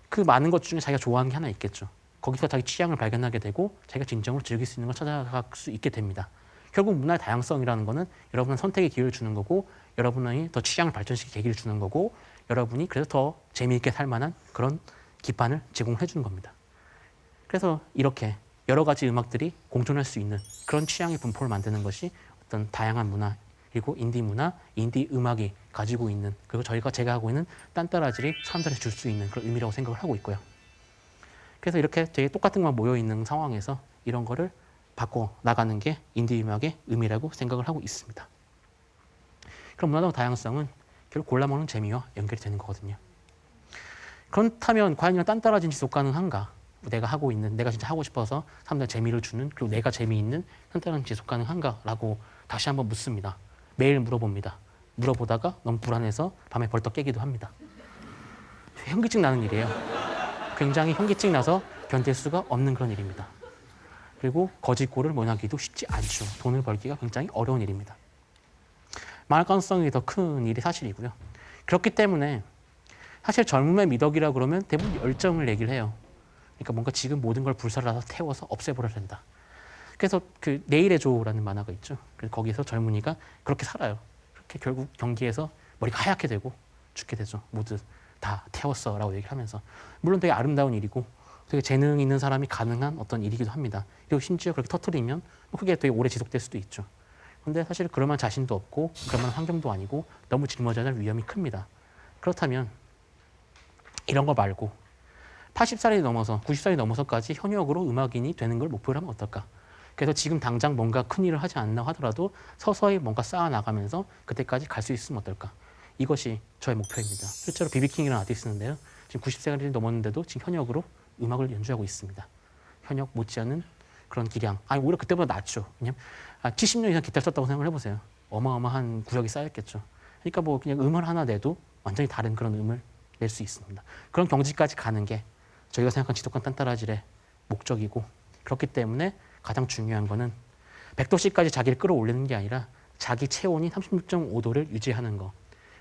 그 많은 것 중에 자기가 좋아하는 게 하나 있겠죠. 거기서 자기 취향을 발견하게 되고 자기가 진정으로 즐길 수 있는 걸 찾아갈 수 있게 됩니다. 결국 문화의 다양성이라는 거는 여러분은 선택의 기회를 주는 거고 여러분이 더 취향을 발전시킬 계기를 주는 거고 여러분이 그래서 더 재미있게 살 만한 그런 기반을 제공해 주는 겁니다. 그래서 이렇게 여러 가지 음악들이 공존할 수 있는 그런 취향의 분포를 만드는 것이 어떤 다양한 문화 그리고 인디 문화, 인디 음악이 가지고 있는 그리고 제가 하고 있는 딴따라질이 사람들한테 줄 수 있는 그런 의미라고 생각을 하고 있고요. 그래서 이렇게 되게 똑같은 것만 모여 있는 상황에서 이런 거를 바꿔 나가는 게 인디 음악의 의미라고 생각을 하고 있습니다. 그럼 문화적 다양성은 결국 골라먹는 재미와 연결이 되는 거거든요. 그렇다면 과연 이런 딴따라진 지속 가능한가? 내가 하고 있는, 내가 진짜 하고 싶어서 사람들 재미를 주는 그리고 내가 재미있는 딴따라진 지속 가능한가라고 다시 한번 묻습니다. 매일 물어봅니다. 물어보다가 너무 불안해서 밤에 벌떡 깨기도 합니다. 현기증 나는 일이에요. 굉장히 현기증 나서 견딜 수가 없는 그런 일입니다. 그리고 거짓골을 면하기도 쉽지 않죠. 돈을 벌기가 굉장히 어려운 일입니다. 망할 가능성이 더 큰 일이 사실이고요. 그렇기 때문에 사실 젊음의 미덕이라 그러면 대부분 열정을 얘기를 해요. 그러니까 뭔가 지금 모든 걸 불살라서 태워서 없애버려야 된다. 그래서 그 내일의 조라는 만화가 있죠. 그래서 거기서 젊은이가 그렇게 살아요. 그렇게 결국 경기에서 머리가 하얗게 되고 죽게 되죠. 모두 다 태웠어라고 얘기를 하면서. 물론 되게 아름다운 일이고 되게 재능 있는 사람이 가능한 어떤 일이기도 합니다. 그리고 심지어 그렇게 터뜨리면 그게 되게 오래 지속될 수도 있죠. 근데 사실 그럴 만한 자신도 없고 그럴 만한 환경도 아니고 너무 짊어져야 할 위험이 큽니다. 그렇다면 이런 거 말고 80살이 넘어서 90살이 넘어서까지 현역으로 음악인이 되는 걸 목표로 하면 어떨까? 그래서 지금 당장 뭔가 큰일을 하지 않나 하더라도 서서히 뭔가 쌓아나가면서 그때까지 갈 수 있으면 어떨까? 이것이 저의 목표입니다. 실제로 비비킹이라는 아티스트인데요. 지금 90세가 넘었는데도 지금 현역으로 음악을 연주하고 있습니다. 현역 못지않은 그런 기량. 아니 오히려 그때보다 낫죠. 왜냐면 70년 이상 기타를 쳤다고 생각을 해보세요. 어마어마한 구력이 쌓였겠죠. 그러니까 뭐 그냥 음을 하나 내도 완전히 다른 그런 음을 낼 수 있습니다. 그런 경지까지 가는 게 저희가 생각한 지독한 딴따라질의 목적이고 그렇기 때문에 가장 중요한 거는 100도씨까지 자기를 끌어올리는 게 아니라 자기 체온이 36.5도를 유지하는 거.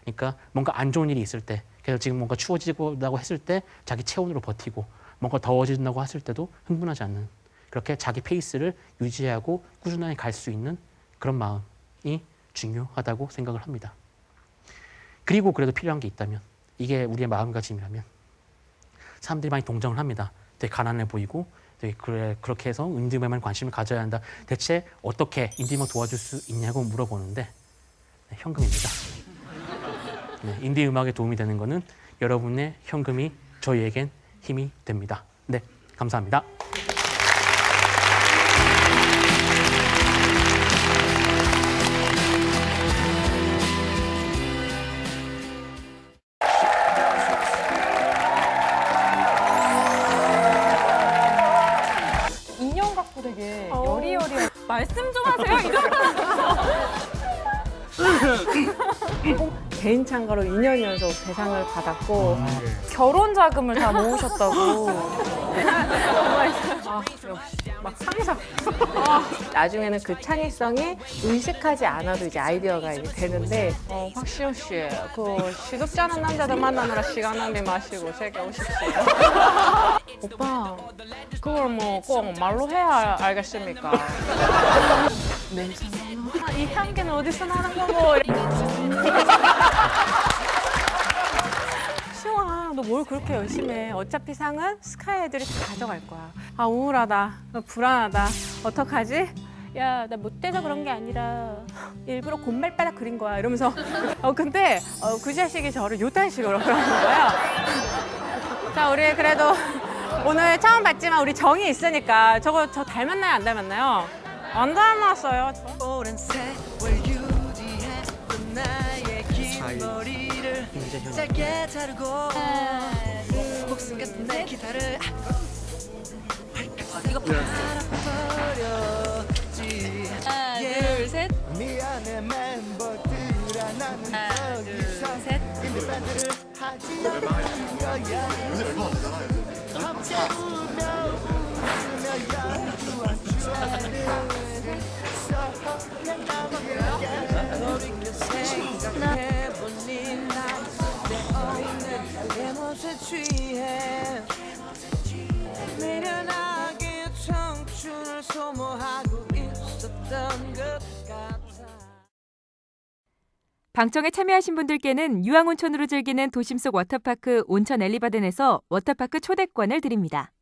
그러니까 뭔가 안 좋은 일이 있을 때 그래서 지금 뭔가 추워지고 했을 때 자기 체온으로 버티고 뭔가 더워진다고 했을 때도 흥분하지 않는 그렇게 자기 페이스를 유지하고 꾸준하게 갈 수 있는 그런 마음이 중요하다고 생각을 합니다. 그리고 그래도 필요한 게 있다면 이게 우리의 마음가짐이라면 사람들이 많이 동정을 합니다. 되게 가난해 보이고 되게 그렇게 해서 인디음악에만 관심을 가져야 한다. 대체 어떻게 인디음악 도와줄 수 있냐고 물어보는데 네, 현금입니다. 네, 인디음악에 도움이 되는 거는 여러분의 현금이 저희에겐 힘이 됩니다. 네, 감사합니다. 개인 참가로 2년 연속 대상을 받았고 결혼 자금을 다 모으셨다고. 역시 막 상상. 나중에는 그 창의성이 의식하지 않아도 이제 아이디어가 이제 되는데 박시영 씨, 그 시덥지 않은 남자들 만나느라 시간 낭비 마시고 제게 오십시오. 오빠, 그걸 뭐 꼭 말로 해야 알겠습니까? 냄새 나나? 이 향기는 어디서 나는 거고? 시영아, 너 뭘 그렇게 열심히 해? 어차피 상은 스카이 애들이 다 가져갈 거야. 아, 우울하다. 불안하다. 어떡하지? 야, 나 못돼서 그런 게 아니라 일부러 곰발바닥 그린 거야. 이러면서 근데 그 자식이 저를 요딴 식으로 그러는 거예요. 자, 우리 그래도 오늘 처음 봤지만 우리 정이 있으니까 저 닮았나요? 안 닮았나요? 안 닮았어요. 오랜 세월 유지했던 나의 긴 머리를 짧게 자르고 목숨 같은 내 기타를 팔아버렸지. 하나, 둘, 셋. 미안해 멤버들아 나는 여기서 인디 밴드를 하지 않는 거야. 밤새 울며 웃으며 연주하는 그냥 나만 돌이켜 생각해보니 난내 없는 내 멋에 취해 미련하게 청춘을 소모하고 있었던 것 같아. 방청에 참여하신 분들께는 유황온천으로 즐기는 도심 속 워터파크 온천 엘리바덴에서 워터파크 초대권을 드립니다.